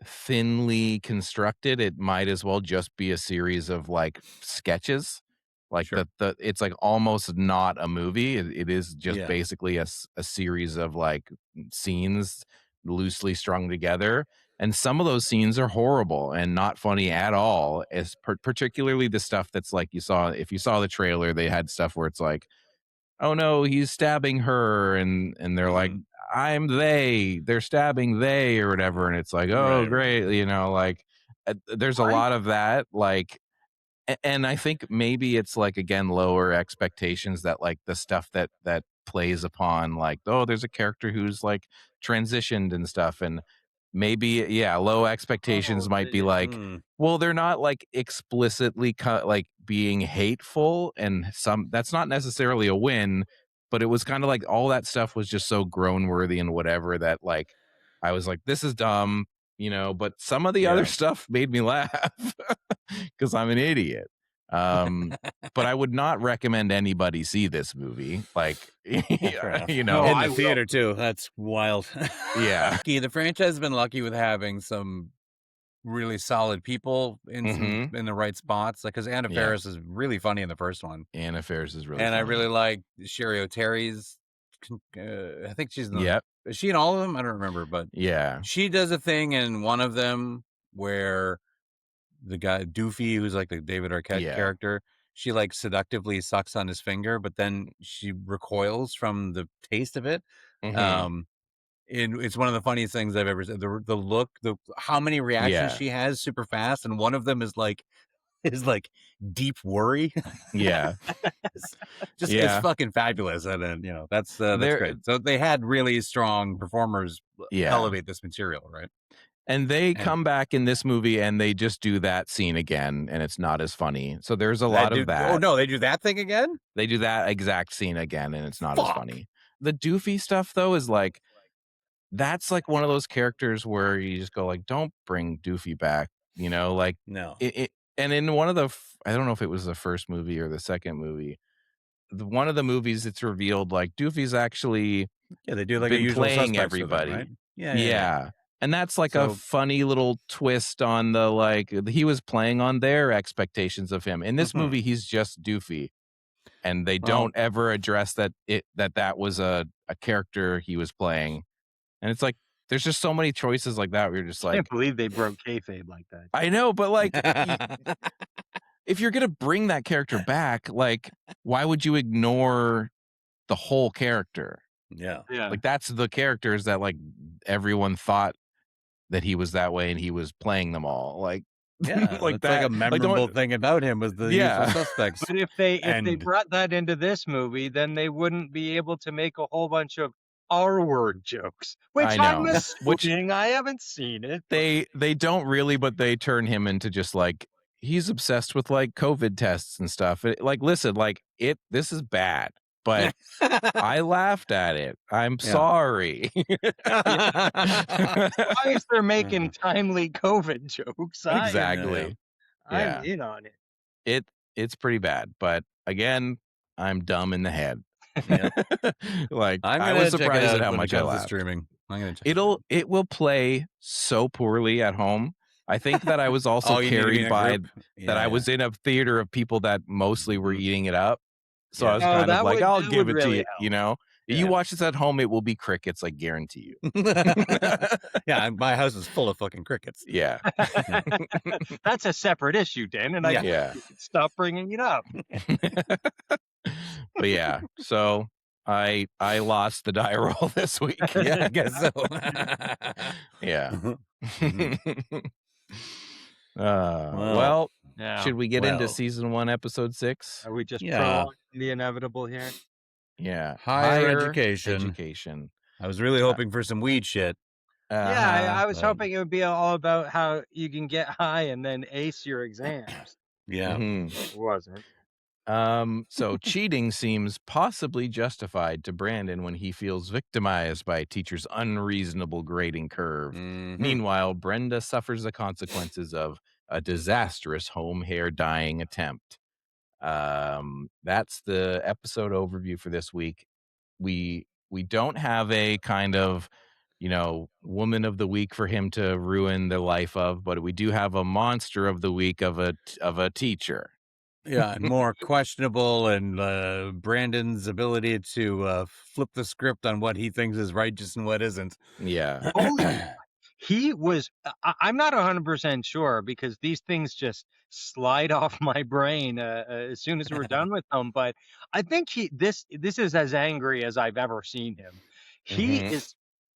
[SPEAKER 2] thinly constructed, it might as well just be a series of, like, sketches. Like,
[SPEAKER 1] Sure.
[SPEAKER 2] it's, like, almost not a movie. It is just
[SPEAKER 1] Yeah.
[SPEAKER 2] basically a series of, like, scenes loosely strung together, and some of those scenes are horrible and not funny at all, as particularly the stuff that's, like, if you saw the trailer, they had stuff where it's like, "Oh, no, he's stabbing her," and they're like,
[SPEAKER 1] Mhm.
[SPEAKER 2] they're stabbing they or whatever, and it's like, "Oh,
[SPEAKER 1] Right,
[SPEAKER 2] great," you know, like, there's a lot of that, like, and I think maybe it's, like, again, lower expectations that, like, the stuff that plays upon, like, oh, there's a character who's, like, transitioned and stuff, and maybe, yeah, low expectations
[SPEAKER 3] Oh,
[SPEAKER 2] might be like,
[SPEAKER 1] Mm.
[SPEAKER 2] well, they're not, like, explicitly like, being hateful, and that's not necessarily a win, but it was kinda like all that stuff was just so groan-worthy and whatever that, like, I was like, "This is dumb," you know, but some of the other
[SPEAKER 1] Yeah.
[SPEAKER 2] stuff made me laugh. 'Cause I'm an idiot. But I would not recommend anybody see this movie. Like,
[SPEAKER 1] Fair enough.
[SPEAKER 2] you
[SPEAKER 3] No,
[SPEAKER 2] know,
[SPEAKER 1] In
[SPEAKER 3] I
[SPEAKER 1] the
[SPEAKER 3] will.
[SPEAKER 1] theater too. That's wild.
[SPEAKER 2] yeah.
[SPEAKER 1] The franchise has been lucky with having some really solid people
[SPEAKER 2] Mhm.
[SPEAKER 1] in the right spots. Like, because Anna
[SPEAKER 2] Yeah.
[SPEAKER 1] Faris is really funny in the first one,
[SPEAKER 2] Anna Faris is really
[SPEAKER 1] and I
[SPEAKER 2] funny.
[SPEAKER 1] really like Sherry O'Terry's. I think she's in the.
[SPEAKER 2] Yep.
[SPEAKER 1] Is she in all of them? I don't remember, but
[SPEAKER 2] Yeah.
[SPEAKER 1] she does a thing in one of them where the guy Doofy, who's like the David Arquette
[SPEAKER 2] Yeah.
[SPEAKER 1] character, she like seductively sucks on his finger, but then she recoils from the taste of it.
[SPEAKER 2] Mhm.
[SPEAKER 1] And it's one of the funniest things I've ever said. The look, how many reactions
[SPEAKER 2] Yeah.
[SPEAKER 1] she has super fast, and one of them is like deep worry.
[SPEAKER 2] Yeah.
[SPEAKER 1] It's
[SPEAKER 2] Yeah.
[SPEAKER 1] fucking fabulous, and then that's
[SPEAKER 2] There
[SPEAKER 1] great. So they had really strong performers
[SPEAKER 2] Yeah.
[SPEAKER 1] elevate this material, right?
[SPEAKER 2] And they
[SPEAKER 1] And
[SPEAKER 2] come back in this movie, and they just do that scene again, and it's not as funny. So there's a lot of
[SPEAKER 1] Oh
[SPEAKER 2] that.
[SPEAKER 1] no, they do that thing again.
[SPEAKER 2] They do that exact scene again, and it's not as
[SPEAKER 1] Fuck.
[SPEAKER 2] funny. The Doofy stuff, though, is like, that's like one of those characters where you just go like, don't bring Doofy back, you know, like
[SPEAKER 1] No.
[SPEAKER 2] and in one of the, I don't know if it was the first movie or the second movie, one of the movies it's revealed like Doofy's actually
[SPEAKER 1] Yeah, they do like a
[SPEAKER 2] been
[SPEAKER 1] Usual
[SPEAKER 2] playing
[SPEAKER 1] Suspects with him, right?
[SPEAKER 2] everybody.
[SPEAKER 1] Yeah.
[SPEAKER 2] And that's like a
[SPEAKER 1] So
[SPEAKER 2] funny little twist on the, like, he was playing on their expectations of him. In this movie, he's just Doofy. And they
[SPEAKER 1] Well,
[SPEAKER 2] don't ever address that that was a character he was playing. And it's like, there's just so many choices like that where you're just
[SPEAKER 3] I can't
[SPEAKER 2] like,
[SPEAKER 3] believe they broke kayfabe like that.
[SPEAKER 2] I know, but like, if you're gonna bring that character back, like, why would you ignore the whole character?
[SPEAKER 1] yeah.
[SPEAKER 3] Yeah.
[SPEAKER 2] Like, that's the characters that, like, everyone thought that he was that way and he was playing them all. Like,
[SPEAKER 1] Yeah,
[SPEAKER 2] like
[SPEAKER 1] it's like
[SPEAKER 2] that.
[SPEAKER 1] a memorable thing about him was the Usual
[SPEAKER 2] Yeah.
[SPEAKER 1] Suspects.
[SPEAKER 3] But if they
[SPEAKER 1] And
[SPEAKER 3] brought that into this movie, then they wouldn't be able to make a whole bunch of R-word jokes, which
[SPEAKER 2] I
[SPEAKER 3] I'm
[SPEAKER 2] know. Which
[SPEAKER 3] assuming I haven't seen it.
[SPEAKER 2] they don't really, but they turn him into just like, he's obsessed with like COVID tests and stuff. Like, listen, like, this is bad, but I laughed at it. I'm
[SPEAKER 1] Yeah.
[SPEAKER 2] sorry.
[SPEAKER 3] As long as they're making timely COVID jokes,
[SPEAKER 2] Exactly. Yeah.
[SPEAKER 3] I'm in on it.
[SPEAKER 2] It's pretty bad, but again, I'm dumb in the head.
[SPEAKER 1] Yeah.
[SPEAKER 2] Like,
[SPEAKER 1] I'm
[SPEAKER 2] I
[SPEAKER 1] gonna
[SPEAKER 2] was
[SPEAKER 1] check it
[SPEAKER 2] surprised
[SPEAKER 1] out
[SPEAKER 2] at how
[SPEAKER 1] when it
[SPEAKER 2] much I
[SPEAKER 1] comes to
[SPEAKER 2] laughed.
[SPEAKER 1] streaming. I'm gonna check
[SPEAKER 2] It will play so poorly at home. I think that I was also
[SPEAKER 1] you need to be in
[SPEAKER 2] carried
[SPEAKER 1] a
[SPEAKER 2] by
[SPEAKER 1] group?
[SPEAKER 2] that I
[SPEAKER 1] Yeah.
[SPEAKER 2] was in a theater of people that mostly were
[SPEAKER 1] Mhm.
[SPEAKER 2] eating it up. So
[SPEAKER 1] Yeah.
[SPEAKER 2] I was
[SPEAKER 3] Oh,
[SPEAKER 2] kind of
[SPEAKER 3] that
[SPEAKER 2] like,
[SPEAKER 3] would-
[SPEAKER 2] I'll
[SPEAKER 3] that
[SPEAKER 2] give
[SPEAKER 3] would
[SPEAKER 2] it to
[SPEAKER 3] really
[SPEAKER 2] you,
[SPEAKER 3] help.
[SPEAKER 2] you know?
[SPEAKER 1] Yeah.
[SPEAKER 2] You watch this at home, it will be crickets, I guarantee you.
[SPEAKER 1] Yeah, my house is full of fucking crickets.
[SPEAKER 2] Yeah.
[SPEAKER 3] That's a separate issue, Dan, and
[SPEAKER 2] Yeah.
[SPEAKER 3] stop bringing it up.
[SPEAKER 2] But yeah, so I lost the die roll this week.
[SPEAKER 1] Yeah, I guess so.
[SPEAKER 2] Yeah.
[SPEAKER 1] Mhm.
[SPEAKER 2] Well,
[SPEAKER 3] Yeah.
[SPEAKER 2] should we get into
[SPEAKER 1] well.
[SPEAKER 2] season 1, episode 6?
[SPEAKER 3] Are we just
[SPEAKER 1] Yeah.
[SPEAKER 3] prolonging the inevitable here?
[SPEAKER 2] Yeah.
[SPEAKER 1] Higher education.
[SPEAKER 2] Education.
[SPEAKER 1] I was really hoping for some weed shit.
[SPEAKER 3] Yeah, I was
[SPEAKER 1] but-
[SPEAKER 3] hoping it would be all about how you can get high and then ace your exams.
[SPEAKER 1] Yeah.
[SPEAKER 2] Mhm.
[SPEAKER 3] It wasn't.
[SPEAKER 2] So cheating seems possibly justified to Brandon when he feels victimized by a teacher's unreasonable grading curve.
[SPEAKER 1] Mhm.
[SPEAKER 2] Meanwhile, Brenda suffers the consequences of a disastrous home hair dyeing attempt. That's the episode overview for this week. We don't have a kind of, woman of the week for him to ruin the life of, but we do have a monster of the week of a teacher.
[SPEAKER 1] Yeah, and more questionable, and Brandon's ability to flip the script on what he thinks is righteous and what isn't.
[SPEAKER 2] Yeah.
[SPEAKER 3] Holy he was I'm not 100% sure because these things just slide off my brain as soon as we're done with them, but I think this is as angry as I've ever seen him. He
[SPEAKER 2] Mhm.
[SPEAKER 3] is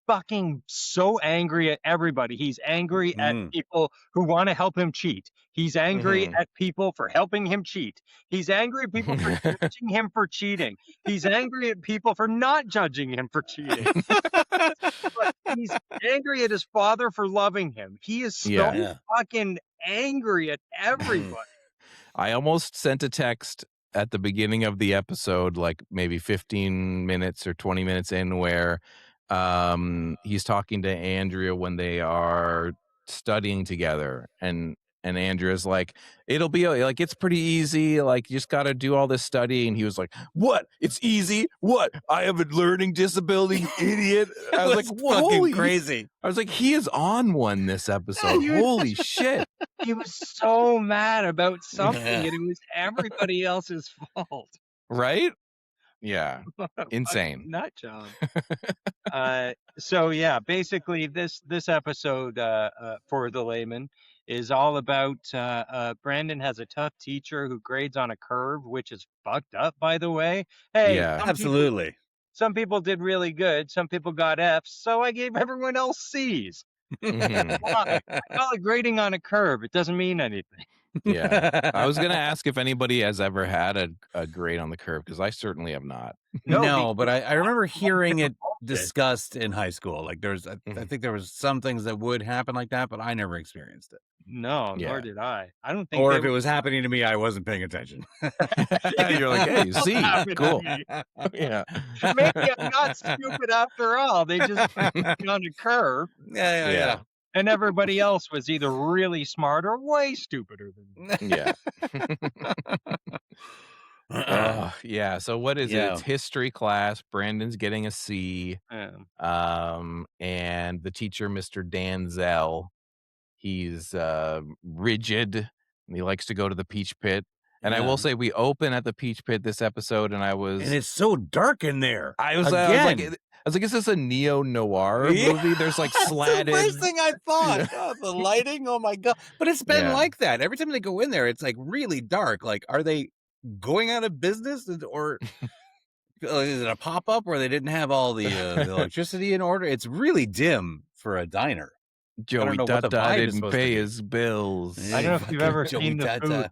[SPEAKER 3] fucking so angry at everybody. He's angry at
[SPEAKER 1] Mm.
[SPEAKER 3] people who want to help him cheat. He's angry
[SPEAKER 2] Mhm.
[SPEAKER 3] at people for helping him cheat. He's angry at people for judging him for cheating. He's angry at people for not judging him for cheating. But he's angry at his father for loving him. He is so
[SPEAKER 2] Yeah.
[SPEAKER 1] Yeah.
[SPEAKER 3] fucking angry at everybody.
[SPEAKER 2] I almost sent a text at the beginning of the episode, like maybe 15 minutes or 20 minutes in, where he's talking to Andrea when they are studying together, and Andrea's like, it'll be like, it's pretty easy, like, you just got to do all this studying. And he was like, what, it's easy, what, I have a learning disability, you idiot. I was like,
[SPEAKER 1] fucking
[SPEAKER 2] holy
[SPEAKER 1] crazy.
[SPEAKER 2] I was like, he is on one this episode.
[SPEAKER 3] he was-
[SPEAKER 2] Holy shit.
[SPEAKER 3] He was so mad about something,
[SPEAKER 1] Yeah.
[SPEAKER 3] and it was everybody else's fault.
[SPEAKER 2] Right? Yeah.
[SPEAKER 3] Fucking
[SPEAKER 2] Insane.
[SPEAKER 3] nut job. So yeah, basically this episode for the layman is all about Brandon has a tough teacher who grades on a curve, which is fucked up, by the way. Hey,
[SPEAKER 2] Yeah.
[SPEAKER 1] Absolutely.
[SPEAKER 3] some people did really good, some people got Fs, so I gave everyone else Cs.
[SPEAKER 2] Mhm.
[SPEAKER 3] Why? I call it grading on a curve. It doesn't mean anything.
[SPEAKER 2] Yeah. I was going to ask if anybody has ever had a grade on the curve, because I certainly have not.
[SPEAKER 1] No, but I remember hearing it
[SPEAKER 3] bullshit.
[SPEAKER 1] discussed in high school. Like I
[SPEAKER 2] Mhm.
[SPEAKER 1] think there was some things that would happen like that, but I never experienced it.
[SPEAKER 3] No,
[SPEAKER 2] Yeah.
[SPEAKER 3] nor did I. I don't think
[SPEAKER 1] Or
[SPEAKER 3] they
[SPEAKER 1] if it was happening to me, I wasn't paying attention.
[SPEAKER 2] You're like, hey, see,
[SPEAKER 3] happened to
[SPEAKER 2] cool.
[SPEAKER 3] me.
[SPEAKER 2] Yeah.
[SPEAKER 3] Maybe I'm not stupid after all. They just put me on a curve,
[SPEAKER 1] Yeah.
[SPEAKER 3] and everybody else was either really smart or way stupider than me.
[SPEAKER 2] Yeah. Yeah. So what is it?
[SPEAKER 1] Yeah.
[SPEAKER 2] It's history class. Brandon's getting a C.
[SPEAKER 3] Yeah.
[SPEAKER 2] And the teacher, Mr. Danzel, he's rigid, and he likes to go to the Peach Pit. And I
[SPEAKER 1] Yeah.
[SPEAKER 2] will say, we open at the Peach Pit this episode, and
[SPEAKER 1] And it's so dark in there.
[SPEAKER 2] I was like, is this a neo-noir
[SPEAKER 1] Yeah.
[SPEAKER 2] movie? There's like
[SPEAKER 1] That's
[SPEAKER 2] slatted.
[SPEAKER 1] the first thing I thought. Oh, the lighting, oh my god! But it's been
[SPEAKER 2] Yeah.
[SPEAKER 1] like that every time they go in there. It's like really dark. Like, are they going out of business, or is it a pop up where they didn't have all the electricity in order? It's really dim for a diner.
[SPEAKER 2] Joey
[SPEAKER 1] know what the
[SPEAKER 2] Tata
[SPEAKER 1] vibe is
[SPEAKER 2] didn't
[SPEAKER 1] supposed to
[SPEAKER 2] pay
[SPEAKER 1] be.
[SPEAKER 2] his bills.
[SPEAKER 3] I don't know if you've
[SPEAKER 1] Fucking
[SPEAKER 3] ever
[SPEAKER 1] Joey
[SPEAKER 3] seen the
[SPEAKER 1] Tata.
[SPEAKER 3] food,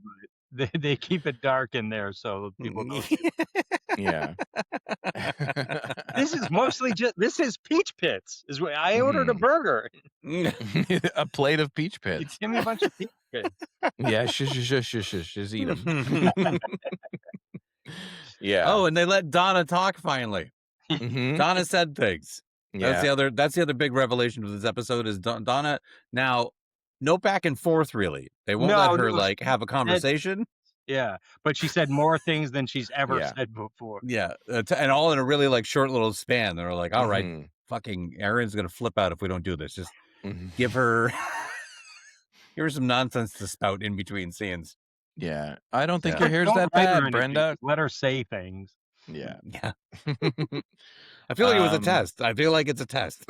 [SPEAKER 3] but they keep it dark in there so people don't.
[SPEAKER 2] Yeah.
[SPEAKER 3] This is mostly this is Peach Pits. Is what I ordered a burger.
[SPEAKER 2] A plate of Peach
[SPEAKER 3] You
[SPEAKER 2] Pits.
[SPEAKER 3] give me a bunch of Peach Pits.
[SPEAKER 2] Yeah, shush, just eat them. Yeah.
[SPEAKER 1] Oh, and they let Donna talk finally.
[SPEAKER 2] Mhm.
[SPEAKER 1] Donna said things.
[SPEAKER 2] Yeah.
[SPEAKER 1] That's the other big revelation of this episode is Donna. Now, no back and forth really. They won't let her like have a conversation.
[SPEAKER 3] Yeah, but she said more things than she's ever
[SPEAKER 2] Yeah.
[SPEAKER 3] said before.
[SPEAKER 1] Yeah, and all in a really like short little span. They're like, all right,
[SPEAKER 2] Mhm.
[SPEAKER 1] fucking Erin's gonna flip out if we don't do this. Just
[SPEAKER 2] Mhm.
[SPEAKER 1] give her some nonsense to spout in between scenes.
[SPEAKER 2] Yeah. I don't think
[SPEAKER 1] Yeah.
[SPEAKER 2] your hair's
[SPEAKER 3] Don't
[SPEAKER 2] that
[SPEAKER 3] write her
[SPEAKER 2] bad,
[SPEAKER 3] anything,
[SPEAKER 2] Brenda.
[SPEAKER 3] just let her say things.
[SPEAKER 2] Yeah.
[SPEAKER 1] Yeah. I feel like it was a
[SPEAKER 2] Um,
[SPEAKER 1] test. I feel like it's a test.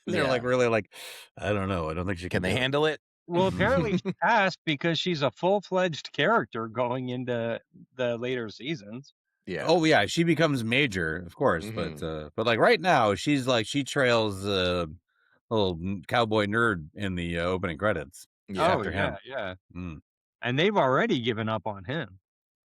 [SPEAKER 1] They're
[SPEAKER 2] Yeah.
[SPEAKER 1] like really like, I don't know. I don't think she
[SPEAKER 2] Can
[SPEAKER 1] can
[SPEAKER 2] they
[SPEAKER 1] do it.
[SPEAKER 2] handle it?
[SPEAKER 3] Well, apparently she passed because she's a full-fledged character going into the later seasons.
[SPEAKER 2] Yeah.
[SPEAKER 1] Oh yeah, she becomes major, of course,
[SPEAKER 2] Mhm.
[SPEAKER 1] but like right now, she's like she trails little cowboy nerd in the opening credits.
[SPEAKER 2] Yeah.
[SPEAKER 1] after him.
[SPEAKER 3] Yeah.
[SPEAKER 1] Mm.
[SPEAKER 3] And they've already given up on him.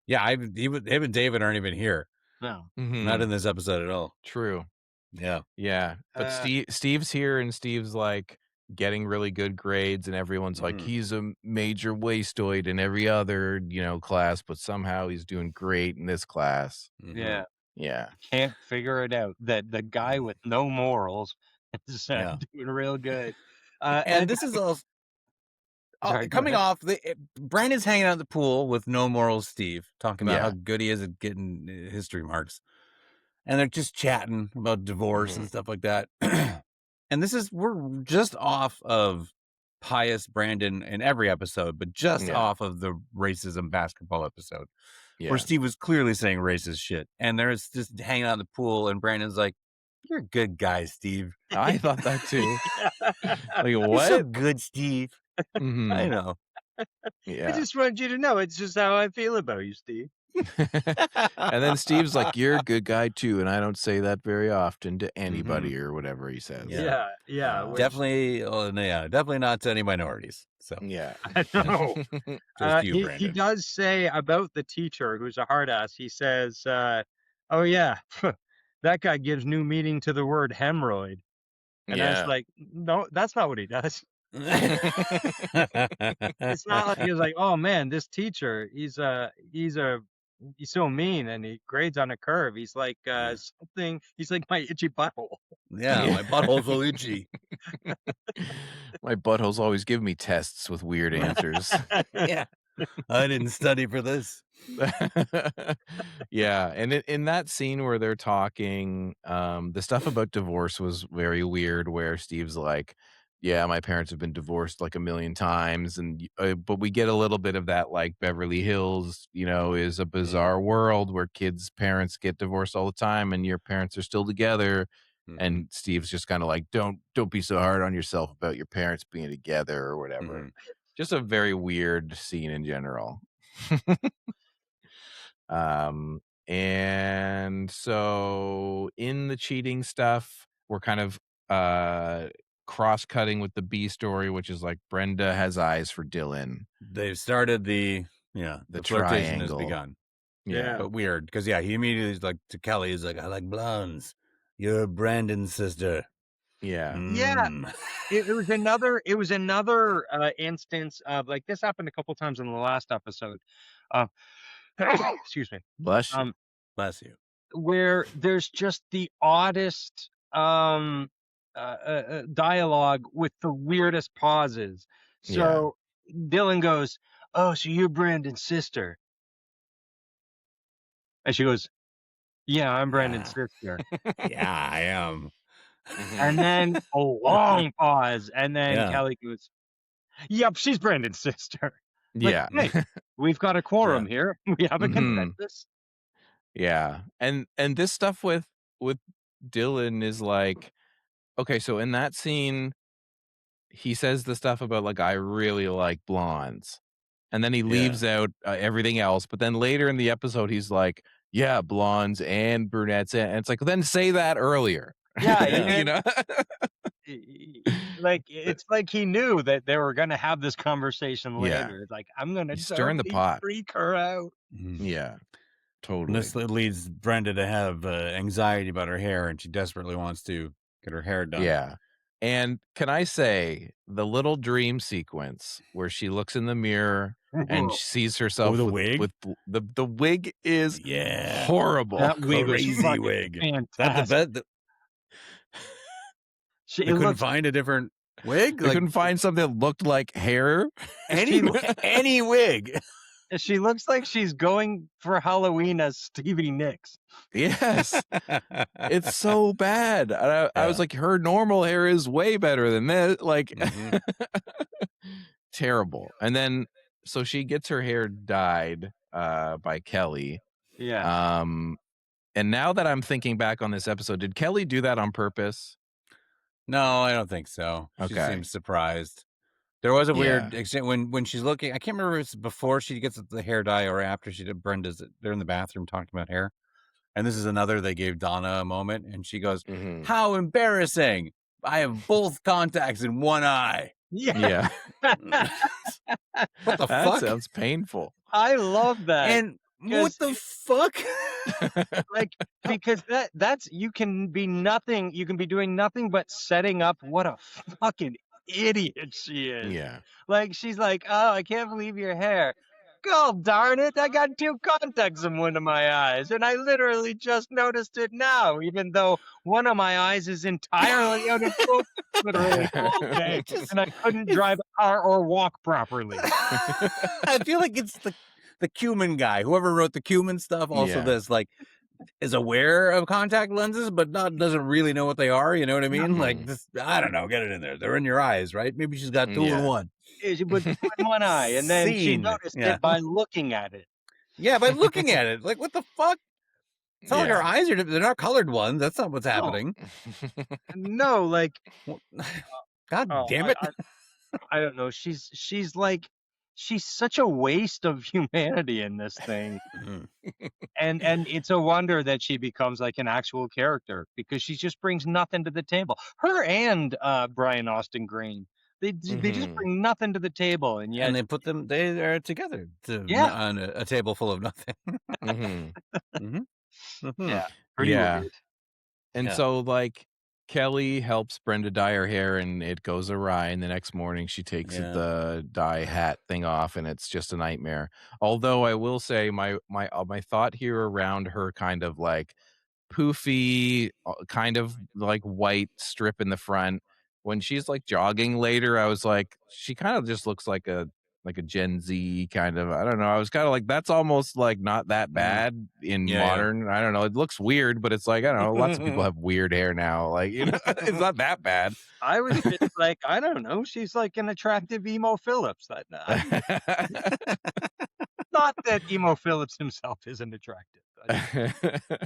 [SPEAKER 1] Yeah, him and David aren't even here.
[SPEAKER 3] No.
[SPEAKER 1] Not
[SPEAKER 2] Mhm.
[SPEAKER 1] in this episode at all.
[SPEAKER 2] True.
[SPEAKER 1] Yeah.
[SPEAKER 2] Yeah. But Steve's here, and Steve's like getting really good grades, and everyone's like,
[SPEAKER 1] Mhm.
[SPEAKER 2] he's a major wastoid in every other, class, but somehow he's doing great in this class.
[SPEAKER 1] Mhm.
[SPEAKER 3] Yeah.
[SPEAKER 2] Yeah.
[SPEAKER 3] Can't figure it out. That the guy with no morals is
[SPEAKER 1] Yeah.
[SPEAKER 3] doing real good.
[SPEAKER 1] And this is also
[SPEAKER 3] Sorry, go
[SPEAKER 1] coming
[SPEAKER 3] ahead.
[SPEAKER 1] off, Brandon's hanging out at the pool with No Morals Steve, talking about how
[SPEAKER 2] Yeah.
[SPEAKER 1] good he is at getting history marks. And they're just chatting about divorce and stuff like that. And we're just off of pious Brandon in every episode, but just off of the racism basketball episode, where Steve was clearly saying racist shit. And they're just hanging out in the pool, and Brandon's like, "You're a good guy, Steve."
[SPEAKER 2] I thought that too. Like,
[SPEAKER 1] You're so
[SPEAKER 2] what?
[SPEAKER 1] good, Steve.
[SPEAKER 2] Mhm.
[SPEAKER 1] I know.
[SPEAKER 3] I
[SPEAKER 2] Yeah.
[SPEAKER 3] just wanted you to know it's just how I feel about you, Steve.
[SPEAKER 2] And then Steve's like, "You're a good guy too, and I don't say that very often to anybody," or whatever he says.
[SPEAKER 3] Yeah. Which,
[SPEAKER 1] Definitely, definitely not to any minorities. So
[SPEAKER 2] Yeah.
[SPEAKER 3] I know.
[SPEAKER 1] just you,
[SPEAKER 3] he
[SPEAKER 1] Brandon.
[SPEAKER 3] does say about the teacher who's a hard ass. He says, "Oh yeah, that guy gives new meaning to the word hemorrhoid." And I was like, "No, that's not what he does." It's not like he was like, "Oh man, this teacher, he's so mean and he grades on a curve." He's like something. He's like my itchy butthole.
[SPEAKER 1] Yeah, my butthole's so itchy.
[SPEAKER 2] My buttholes always give me tests with weird answers.
[SPEAKER 1] Yeah, I didn't study for this.
[SPEAKER 2] Yeah, and in that scene where they're talking, the stuff about divorce was very weird. Where Steve's like, "Yeah, my parents have been divorced like a million times," and but we get a little bit of that, like Beverly Hills, is a bizarre world where kids' parents get divorced all the time, and your parents are still together. And Steve's just kind of like, don't be so hard on yourself about your parents being together or whatever. Just a very weird scene in general. And so in the cheating stuff, we're kind of cross-cutting with the B story, which is like Brenda has eyes for Dylan.
[SPEAKER 1] They've started the flirtation has
[SPEAKER 2] triangle.
[SPEAKER 1] begun.
[SPEAKER 2] Yeah.
[SPEAKER 1] But weird, because he immediately is like to Kelly, he's like, "I like blondes. You're Brandon's sister."
[SPEAKER 2] Yeah.
[SPEAKER 3] Yeah. It was another instance of, like, this happened a couple times in the last episode. Excuse me.
[SPEAKER 2] Bless you.
[SPEAKER 1] Bless you.
[SPEAKER 3] Where there's just the oddest dialogue with the weirdest pauses. So Dylan goes, "Oh, so you're Brandon's sister?" And she goes, "Yeah, I'm Brandon's sister."
[SPEAKER 1] Yeah, I am.
[SPEAKER 3] And then a long pause, and then
[SPEAKER 1] Yeah.
[SPEAKER 3] Kelly goes, "Yep, she's Brandon's sister." Like,
[SPEAKER 2] Yeah.
[SPEAKER 3] hey, we've got a quorum here. We have a consensus.
[SPEAKER 2] Yeah. And this stuff with Dylan is like, okay, so in that scene, he says the stuff about like, I really like blondes. And then he leaves out everything else. But then later in the episode, he's like, yeah, blondes and brunettes. And it's like, then say that earlier.
[SPEAKER 3] Yeah.
[SPEAKER 2] You know?
[SPEAKER 3] Like, it's like he knew that they were going to have this conversation later. It's like, I'm going to
[SPEAKER 2] stirring the pot.
[SPEAKER 3] Freak her out.
[SPEAKER 2] Yeah, totally.
[SPEAKER 1] And this leads Brenda to have anxiety about her hair, and she desperately wants to get her hair done.
[SPEAKER 2] Yeah. And can I say the little dream sequence where she looks in the mirror and she sees herself
[SPEAKER 1] with a
[SPEAKER 2] with,
[SPEAKER 1] wig?
[SPEAKER 2] with the wig is horrible.
[SPEAKER 3] That wig was
[SPEAKER 1] Crazy
[SPEAKER 3] fucking
[SPEAKER 1] wig.
[SPEAKER 3] fantastic.
[SPEAKER 1] That's the best. They couldn't find a different wig.
[SPEAKER 2] They couldn't find something that looked like hair.
[SPEAKER 1] Any wig.
[SPEAKER 3] She looks like she's going for Halloween as Stevie Nicks.
[SPEAKER 2] Yes. It's so bad. I was like, her normal hair is way better than this. Like, terrible. And then, so she gets her hair dyed by Kelly.
[SPEAKER 3] Yeah.
[SPEAKER 2] And now that I'm thinking back on this episode, did Kelly do that on purpose?
[SPEAKER 1] No, I don't think so. She
[SPEAKER 2] Okay.
[SPEAKER 1] seems surprised. There was a weird exchange when she's looking. I can't remember if it's before she gets the hair dye or after she did. Brenda's. They're in the bathroom talking about hair, and this is another. They gave Donna a moment, and she goes, "How embarrassing! I have both contacts in one eye."
[SPEAKER 3] Yeah.
[SPEAKER 1] What the
[SPEAKER 2] That
[SPEAKER 1] fuck?
[SPEAKER 2] sounds painful.
[SPEAKER 3] I love that.
[SPEAKER 1] And what the fuck?
[SPEAKER 3] Like, because that's you can be doing nothing but setting up what a fucking idiot she is.
[SPEAKER 2] Yeah.
[SPEAKER 3] Like, she's like, "Oh, I can't believe your hair." oh, darn it, I got 2 contacts in one of my eyes, and I literally just noticed it now, even though one of my eyes is entirely out of focus literally all day, and I couldn't drive a car or walk properly.
[SPEAKER 1] I feel like it's the Cumin guy. Whoever wrote the Cumin stuff also this, like, is aware of contact lenses, but doesn't really know what they are. You know what I mean? Like, this, I don't know. Get it in there. They're in your eyes, right? Maybe she's got 2 in one.
[SPEAKER 3] She put 2 in one eye, and then she
[SPEAKER 1] Scene.
[SPEAKER 3] noticed it by looking at it.
[SPEAKER 1] Yeah, by looking at it. Like, what the fuck? It's not like her eyes they're not colored ones. That's not what's happening.
[SPEAKER 3] No, like,
[SPEAKER 1] God damn it.
[SPEAKER 3] I don't know. She's such a waste of humanity in this thing. and it's a wonder that she becomes like an actual character, because she just brings nothing to the table. Her and Brian Austin Green. They just bring nothing to the table, and yet
[SPEAKER 1] they put them. They are together on a table full of nothing.
[SPEAKER 3] Yeah, pretty weird.
[SPEAKER 2] And so, like, Kelly helps Brenda dye her hair, and it goes awry. And the next morning, she takes the dye hat thing off, and it's just a nightmare. Although I will say, my thought here around her kind of like poofy, kind of like white strip in the front, when she's like jogging later, I was like, she kind of just looks like a Gen Z kind of, I don't know. I was kind of like, that's almost like not that bad in modern. I don't know. It looks weird, but it's like, I don't know. Lots of people have weird hair now. Like, you know, it's not that bad.
[SPEAKER 3] I was just like, I don't know. She's like an attractive Emo Phillips. Not that Emo Phillips himself isn't attractive.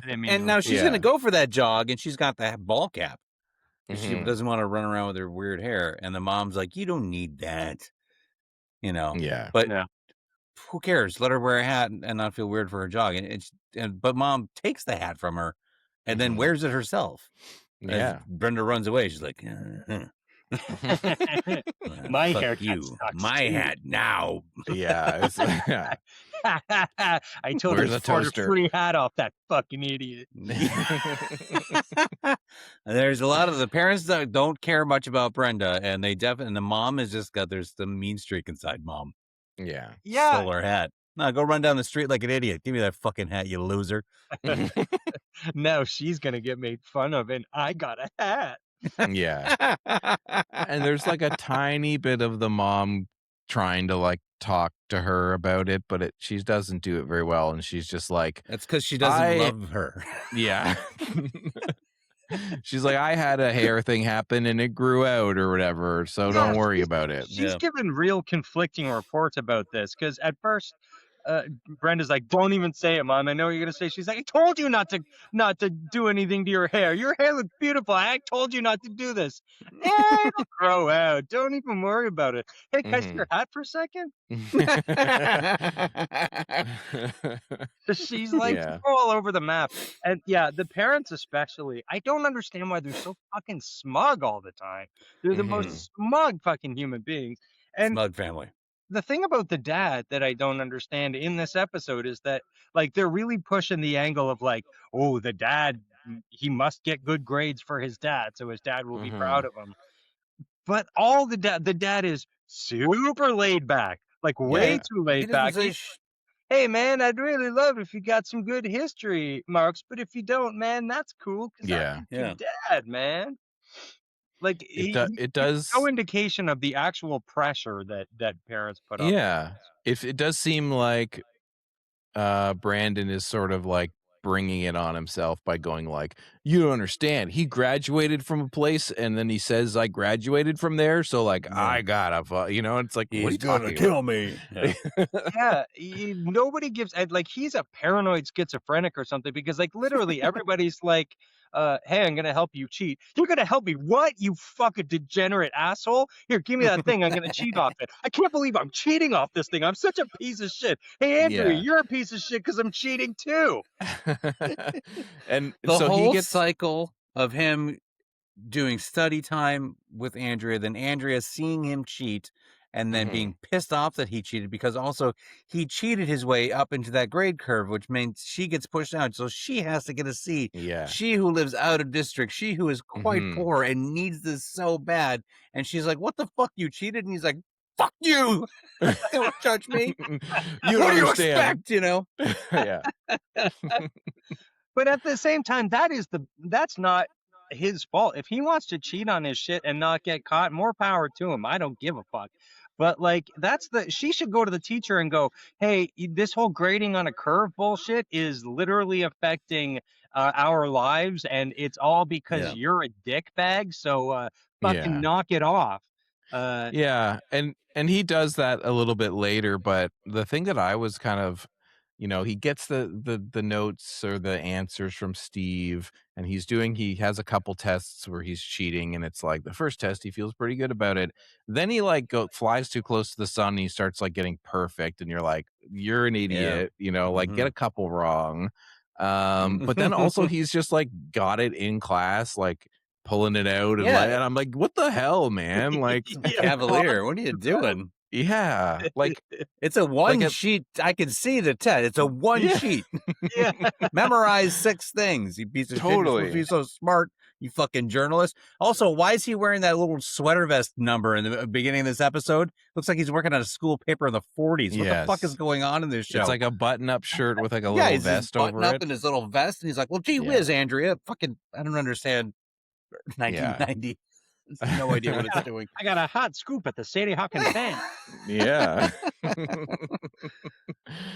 [SPEAKER 1] And now she's going to go for that jog, and she's got that ball cap. She doesn't want to run around with her weird hair. And the mom's like, you don't need that. You know, but who cares? Let her wear a hat and not feel weird for her jog. But mom takes the hat from her and then wears it herself. As Brenda runs away. She's like,
[SPEAKER 3] my hair,
[SPEAKER 1] my hat now.
[SPEAKER 3] I told her to afford a free hat off that fucking idiot.
[SPEAKER 1] There's a lot of the parents that don't care much about Brenda, and the mom has just got there's the mean streak inside mom. Stole her hat. No, go run down the street like an idiot. Give me that fucking hat, you loser.
[SPEAKER 3] Now she's gonna get made fun of, and I got a hat.
[SPEAKER 2] And there's like a tiny bit of the mom trying to like talk to her about it, but she doesn't do it very well, and she's just like,
[SPEAKER 1] that's because she doesn't love her.
[SPEAKER 2] She's like, I had a hair thing happen and it grew out or whatever, so don't worry about it.
[SPEAKER 3] She's given real conflicting reports about this, because at first Brenda's like, don't even say it, Mom. I know what you're gonna say. She's like, I told you not to do anything to your hair. Your hair looks beautiful. I told you not to do this. It'll grow out. Don't even worry about it. Hey, can I see your hat for a second? She's like all over the map. And the parents especially, I don't understand why they're so fucking smug all the time. They're the most smug fucking human beings. And
[SPEAKER 1] smug family.
[SPEAKER 3] The thing about the dad that I don't understand in this episode is that, like, they're really pushing the angle of like, oh, the dad, he must get good grades for his dad, so his dad will be proud of him. But the dad is super laid back, like way too laid back. Hey man, I'd really love it if you got some good history marks, but if you don't, man, that's cool. I'm your dad, man. Like
[SPEAKER 2] it does
[SPEAKER 3] no indication of the actual pressure that parents put on.
[SPEAKER 2] If it does seem like Brandon is sort of like bringing it on himself by going like, you don't understand, he graduated from a place and then he says I graduated from there, so like I gotta it's like,
[SPEAKER 1] he's gonna kill me.
[SPEAKER 3] Nobody gives, like, he's a paranoid schizophrenic or something, because like literally everybody's like, hey, I'm gonna help you cheat. You're gonna help me? What, you fucking degenerate asshole? Here, give me that thing. I'm gonna cheat off it. I can't believe I'm cheating off this thing. I'm such a piece of shit. Hey, Andrew, you're a piece of shit because I'm cheating too.
[SPEAKER 2] And
[SPEAKER 1] the
[SPEAKER 2] so
[SPEAKER 1] whole
[SPEAKER 2] he gets
[SPEAKER 1] cycle of him doing study time with Andrea, then Andrea seeing him cheat, and then being pissed off that he cheated, because also he cheated his way up into that grade curve, which means she gets pushed out. So she has to get a C. She who lives out of district, she who is quite poor and needs this so bad. And she's like, what the fuck, you cheated? And he's like, fuck you. Don't judge me.
[SPEAKER 2] You
[SPEAKER 1] What
[SPEAKER 2] don't
[SPEAKER 1] do you
[SPEAKER 2] understand.
[SPEAKER 1] expect, you know?
[SPEAKER 2] Yeah.
[SPEAKER 3] But at the same time, that's not his fault. If he wants to cheat on his shit and not get caught, more power to him. I don't give a fuck. But like she should go to the teacher and go, "Hey, this whole grading on a curve bullshit is literally affecting our lives, and it's all because you're a dickbag. So fucking knock it off."
[SPEAKER 2] Yeah, and he does that a little bit later, but the thing that I was kind of, he gets the notes or the answers from Steve, and he has a couple tests where he's cheating, and it's like the first test he feels pretty good about it. Then he like flies too close to the sun and he starts like getting perfect, and you're like, you're an idiot, like get a couple wrong. But then also he's just like got it in class, like pulling it out and and I'm like, what the hell, man? Like
[SPEAKER 1] Cavalier, what are you doing?
[SPEAKER 2] Yeah, like
[SPEAKER 1] it's a one sheet. I can see the test. It's a one sheet.
[SPEAKER 3] Yeah.
[SPEAKER 1] Memorize 6 things. You piece of shit. You're supposed to be so smart, you fucking journalist. Also, why is he wearing that little sweater vest number in the beginning of this episode? Looks like he's working on a school paper in the 40s. What the fuck is going on in this show?
[SPEAKER 2] It's like a button-up shirt with like a little vest over it.
[SPEAKER 1] In his little vest, and he's like, "Well, gee whiz, Andrea, fucking, I don't understand." 1990. No idea what it's doing.
[SPEAKER 3] I got a hot scoop at the Sadie Hawkins band.
[SPEAKER 2] Yeah.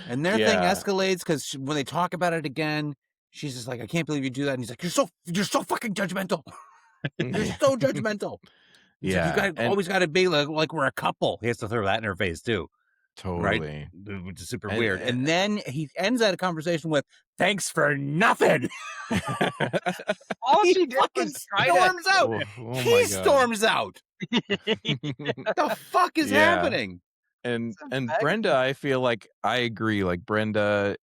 [SPEAKER 1] And their thing escalates because when they talk about it again, she's just like, "I can't believe you do that." And he's like, "You're so fucking judgmental. You're so judgmental."
[SPEAKER 2] Yeah,
[SPEAKER 1] you always got to be like we're a couple. He has to throw that in her face too.
[SPEAKER 2] Totally.
[SPEAKER 1] Right? Which is super weird. And then he ends that conversation with, "Thanks for nothing."
[SPEAKER 3] All she did
[SPEAKER 1] fucking storms out. He storms out. The fuck is happening?
[SPEAKER 2] And Brenda, I feel like I agree. Like Brenda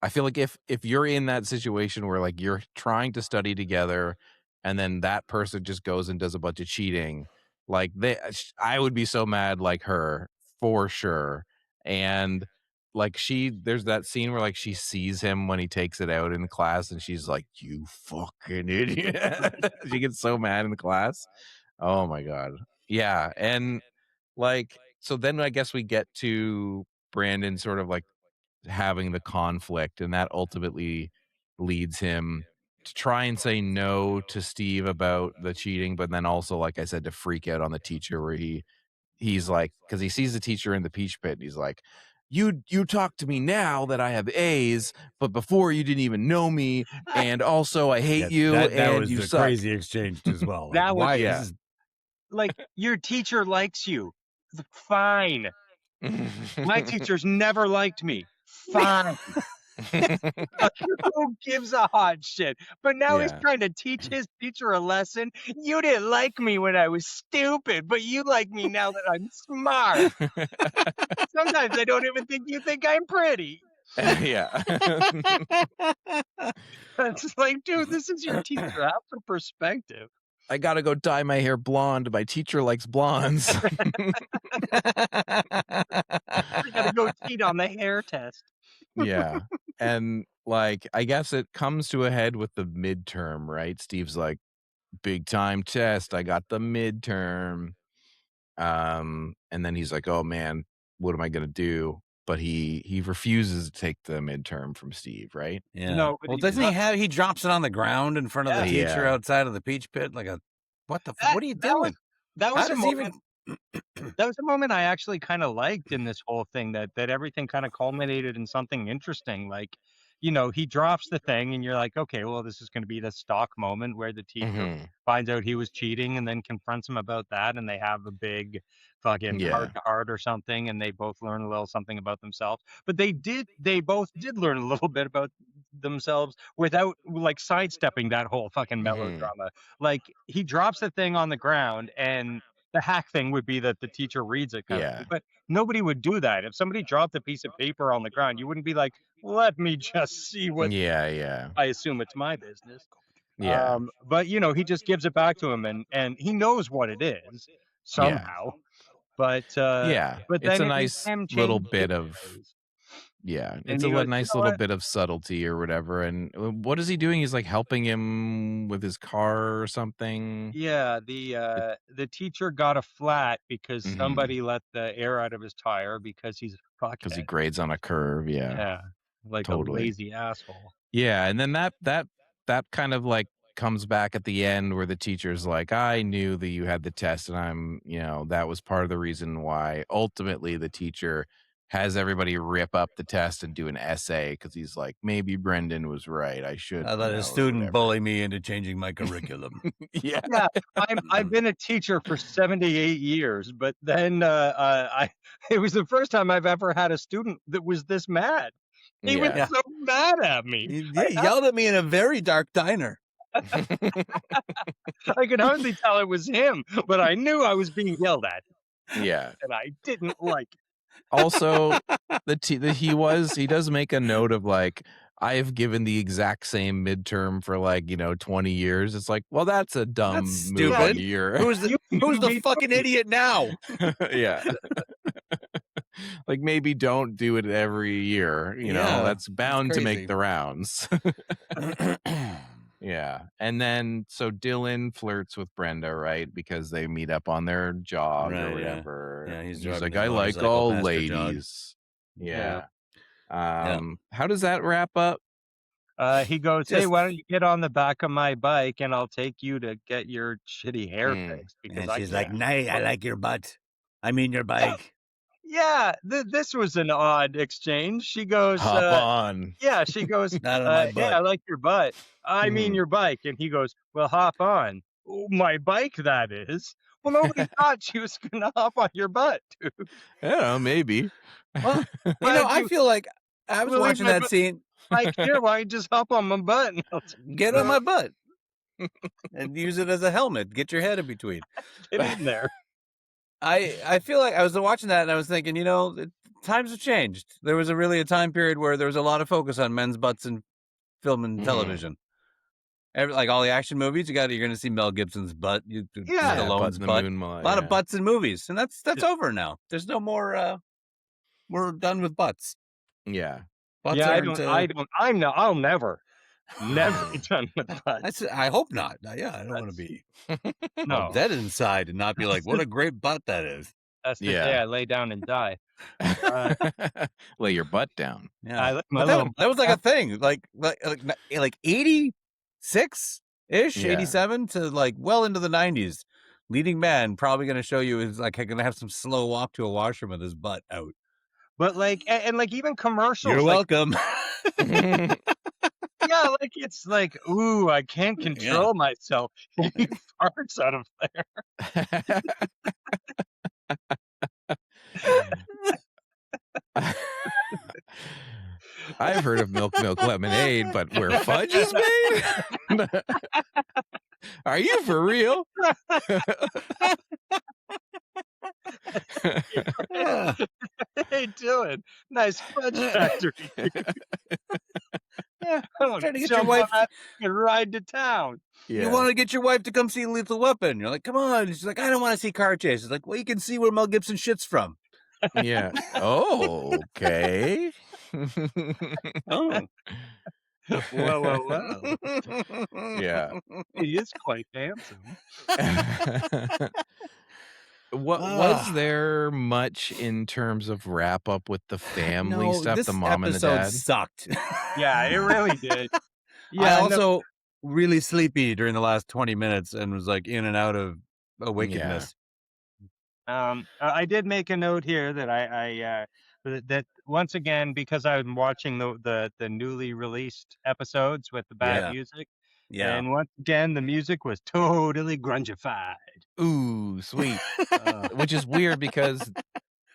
[SPEAKER 2] I feel like if you're in that situation where like you're trying to study together and then that person just goes and does a bunch of cheating, like I would be so mad like her for sure. And like there's that scene where like she sees him when he takes it out in class and she's like, "You fucking idiot." She gets so mad in the class. Oh my God. Yeah. And like, so then I guess we get to Brandon sort of like having the conflict, and that ultimately leads him to try and say no to Steve about the cheating, but then also, like I said, to freak out on the teacher where he's like, because he sees the teacher in the peach pit and he's like, you talk to me now that I have A's, but before you didn't even know me, and also I hate you,
[SPEAKER 1] that
[SPEAKER 2] and
[SPEAKER 1] was
[SPEAKER 2] you
[SPEAKER 1] a
[SPEAKER 2] suck.
[SPEAKER 1] crazy exchange as well.
[SPEAKER 3] That was,
[SPEAKER 1] why
[SPEAKER 3] like, your teacher likes you. Fine. My teachers never liked me. Fine. Who gives a hot shit? But now he's trying to teach his teacher a lesson. You didn't like me when I was stupid, but you like me now that I'm smart. Sometimes I don't even think you think I'm pretty.
[SPEAKER 2] Yeah.
[SPEAKER 3] It's like, dude, this is your teacher. Have some perspective.
[SPEAKER 2] I gotta go dye my hair blonde. My teacher likes blondes.
[SPEAKER 3] I gotta go cheat on the hair test.
[SPEAKER 2] Yeah. And like, I guess it comes to a head with the midterm, right? Steve's like, "Big time test. I got the midterm." And then he's like, "Oh man, what am I gonna do?" But he refuses to take the midterm from Steve, right?
[SPEAKER 1] Yeah.
[SPEAKER 3] No,
[SPEAKER 1] well, doesn't he drops it on the ground in front of the teacher outside of the peach pit? Like what the fuck? What are you doing?
[SPEAKER 3] That was a moment. That was a moment I actually kind of liked in this whole thing, that everything kind of culminated in something interesting. Like, he drops the thing and you're like, okay, well, this is going to be the stock moment where the teacher finds out he was cheating and then confronts him about that. And they have a big fucking heart to heart or something. And they both learn a little something about themselves. But they both did learn a little bit about themselves without like sidestepping that whole fucking melodrama. Like, he drops the thing on the ground, and the hack thing would be that the teacher reads it kind of thing. But nobody would do that. If somebody dropped a piece of paper on the ground, you wouldn't be like, "Let me just see what."
[SPEAKER 2] Yeah.
[SPEAKER 3] I assume it's my business.
[SPEAKER 2] Yeah.
[SPEAKER 3] But he just gives it back to him, and he knows what it is somehow. But
[SPEAKER 2] yeah,
[SPEAKER 3] but
[SPEAKER 2] it's
[SPEAKER 3] then
[SPEAKER 2] a nice little bit of Yeah,
[SPEAKER 3] And
[SPEAKER 2] it's
[SPEAKER 3] he goes, "You
[SPEAKER 2] nice
[SPEAKER 3] know
[SPEAKER 2] little
[SPEAKER 3] what?"
[SPEAKER 2] bit of subtlety or whatever. And what is he doing? He's like helping him with his car or something.
[SPEAKER 3] Yeah, the teacher got a flat because
[SPEAKER 2] Mhm.
[SPEAKER 3] somebody let the air out of his tire because he's a
[SPEAKER 2] Because he
[SPEAKER 3] fuckhead.
[SPEAKER 2] grades on a curve. Yeah,
[SPEAKER 3] Yeah, like a
[SPEAKER 2] totally.
[SPEAKER 3] lazy asshole.
[SPEAKER 2] Yeah, and then that kind of like comes back at the end where the teacher's like, I knew that you had the test, and that was part of the reason why ultimately the teacher has everybody rip up the test and do an essay because he's like, maybe Brendan was right. I should,
[SPEAKER 1] I let a
[SPEAKER 2] or
[SPEAKER 1] student
[SPEAKER 2] whatever.
[SPEAKER 1] bully me into changing my curriculum.
[SPEAKER 2] Yeah.
[SPEAKER 3] Yeah, I've been a teacher for 78 years, but then, I it was the first time I've ever had a student that was this mad. He was
[SPEAKER 2] Yeah.
[SPEAKER 1] Yeah.
[SPEAKER 3] so mad at me.
[SPEAKER 1] He yelled at me in a very dark diner.
[SPEAKER 3] I could hardly tell it was him, but I knew I was being yelled at,
[SPEAKER 2] Yeah.
[SPEAKER 3] and I didn't like it.
[SPEAKER 2] Also, he does make a note of like, I've given the exact same midterm for 20 years. It's like, well, that's a
[SPEAKER 1] That's
[SPEAKER 2] dumb move
[SPEAKER 3] Yeah,
[SPEAKER 2] on
[SPEAKER 1] stupid.
[SPEAKER 2] your
[SPEAKER 1] Who's the
[SPEAKER 3] you
[SPEAKER 1] who's
[SPEAKER 3] knew
[SPEAKER 1] the
[SPEAKER 3] me
[SPEAKER 1] fucking
[SPEAKER 3] too.
[SPEAKER 1] idiot now?
[SPEAKER 2] yeah. Like maybe don't do it every year,
[SPEAKER 1] Yeah,
[SPEAKER 2] that's bound to make
[SPEAKER 1] crazy.
[SPEAKER 2] the rounds. Yeah. And then so Dylan flirts with Brenda, right? Because they meet up on their jog or
[SPEAKER 1] Right, yeah.
[SPEAKER 2] whatever.
[SPEAKER 1] Yeah, he's
[SPEAKER 2] And he's
[SPEAKER 1] driving
[SPEAKER 2] like,
[SPEAKER 1] his
[SPEAKER 2] I like
[SPEAKER 1] motorcycle
[SPEAKER 2] all
[SPEAKER 1] past her jog.
[SPEAKER 2] ladies.
[SPEAKER 3] Yeah.
[SPEAKER 2] Yeah.
[SPEAKER 1] Yeah.
[SPEAKER 2] How does that wrap up?
[SPEAKER 3] He goes, "Hey,
[SPEAKER 1] Just
[SPEAKER 3] why don't you get on the back of my bike and I'll take you to get your shitty hair
[SPEAKER 2] Mm,
[SPEAKER 3] fixed because
[SPEAKER 1] and
[SPEAKER 3] I
[SPEAKER 1] she's
[SPEAKER 3] can't."
[SPEAKER 1] like, "Nay, I like your butt. I mean your bike."
[SPEAKER 3] Yeah, this was an odd exchange. She goes,
[SPEAKER 2] hop on.
[SPEAKER 3] yeah, she goes,
[SPEAKER 1] Not on my
[SPEAKER 3] "Hey,
[SPEAKER 1] butt.
[SPEAKER 3] I like your butt. I mean
[SPEAKER 2] Mhm.
[SPEAKER 3] your bike." And he goes, "Well, hop on." "Oh, my bike, that is." Well, nobody thought she was gonna hop on your butt, dude.
[SPEAKER 2] Yeah, maybe.
[SPEAKER 1] Well,
[SPEAKER 3] Why don't
[SPEAKER 1] I
[SPEAKER 3] you
[SPEAKER 1] feel like I was
[SPEAKER 3] leave
[SPEAKER 1] watching
[SPEAKER 3] my
[SPEAKER 1] that scene.
[SPEAKER 3] bike here? Why don't you just hop on my butt and I'll take
[SPEAKER 1] Get
[SPEAKER 3] you
[SPEAKER 1] on my butt and use it as a helmet. Get your head in between.
[SPEAKER 3] get in there.
[SPEAKER 1] I feel like I was watching that and I was thinking, times have changed. There was a time period where there was a lot of focus on men's butts in film and
[SPEAKER 2] Mhm.
[SPEAKER 1] television. Like all the action movies, you're going to see Mel Gibson's butt,
[SPEAKER 3] Yeah.
[SPEAKER 2] Yeah, Butt
[SPEAKER 1] Stallone's
[SPEAKER 2] in the
[SPEAKER 1] butt.
[SPEAKER 2] Moonlight.
[SPEAKER 1] A lot of
[SPEAKER 2] Yeah.
[SPEAKER 1] butts in movies, and that's over now. There's no more. We're done with butts.
[SPEAKER 2] Yeah.
[SPEAKER 1] Butts
[SPEAKER 3] Yeah,
[SPEAKER 1] aren't.
[SPEAKER 3] I'll never be done with butts.
[SPEAKER 1] I hope not. Yeah, I don't want to be all
[SPEAKER 3] No,
[SPEAKER 1] dead inside and not be like, what a great butt that is.
[SPEAKER 3] that's the day
[SPEAKER 2] Yeah.
[SPEAKER 3] I lay down and die.
[SPEAKER 2] Lay your butt down.
[SPEAKER 3] I let my
[SPEAKER 1] But
[SPEAKER 3] little
[SPEAKER 1] that was like a thing, like 86 ish,
[SPEAKER 2] Yeah.
[SPEAKER 1] 87 to like well into the 90s. Leading man probably going to show you is like going to have some slow walk to a washroom with his butt out.
[SPEAKER 3] but like and like even commercials
[SPEAKER 1] You're
[SPEAKER 3] like
[SPEAKER 1] welcome.
[SPEAKER 3] yeah, like it's like, ooh, I can't control myself. He farts out of there.
[SPEAKER 2] I've heard of milk lemonade, but where fudge is made? Are you for real?
[SPEAKER 1] Yeah.
[SPEAKER 3] Hey, Dylan, nice fudge factory. Yeah, I want
[SPEAKER 1] Trying to
[SPEAKER 3] to
[SPEAKER 1] get your
[SPEAKER 3] jump
[SPEAKER 1] wife.
[SPEAKER 3] on that and ride to town.
[SPEAKER 1] You want to get your wife to come see Lethal Weapon. You're like, come on. She's like, I don't want to see car chases. Like, well, you can see where Mel Gibson shit's from.
[SPEAKER 2] Yeah. Oh, okay.
[SPEAKER 1] Oh.
[SPEAKER 3] Well.
[SPEAKER 2] Yeah.
[SPEAKER 3] He is quite handsome.
[SPEAKER 2] What was there much in terms of wrap up with the family stuff,
[SPEAKER 1] this
[SPEAKER 2] the mom and the
[SPEAKER 1] episode
[SPEAKER 2] dad?
[SPEAKER 1] sucked.
[SPEAKER 3] Yeah, it really did.
[SPEAKER 1] I
[SPEAKER 3] Yeah,
[SPEAKER 1] also really sleepy during the last 20 minutes and was like in and out of awakenedness.
[SPEAKER 3] I did make a note here that I that once again, because I'm watching the newly released episodes with the bad
[SPEAKER 1] Yeah.
[SPEAKER 3] music,
[SPEAKER 1] Yeah.
[SPEAKER 3] and once again the music was totally grungified.
[SPEAKER 2] Ooh, sweet. Which is weird because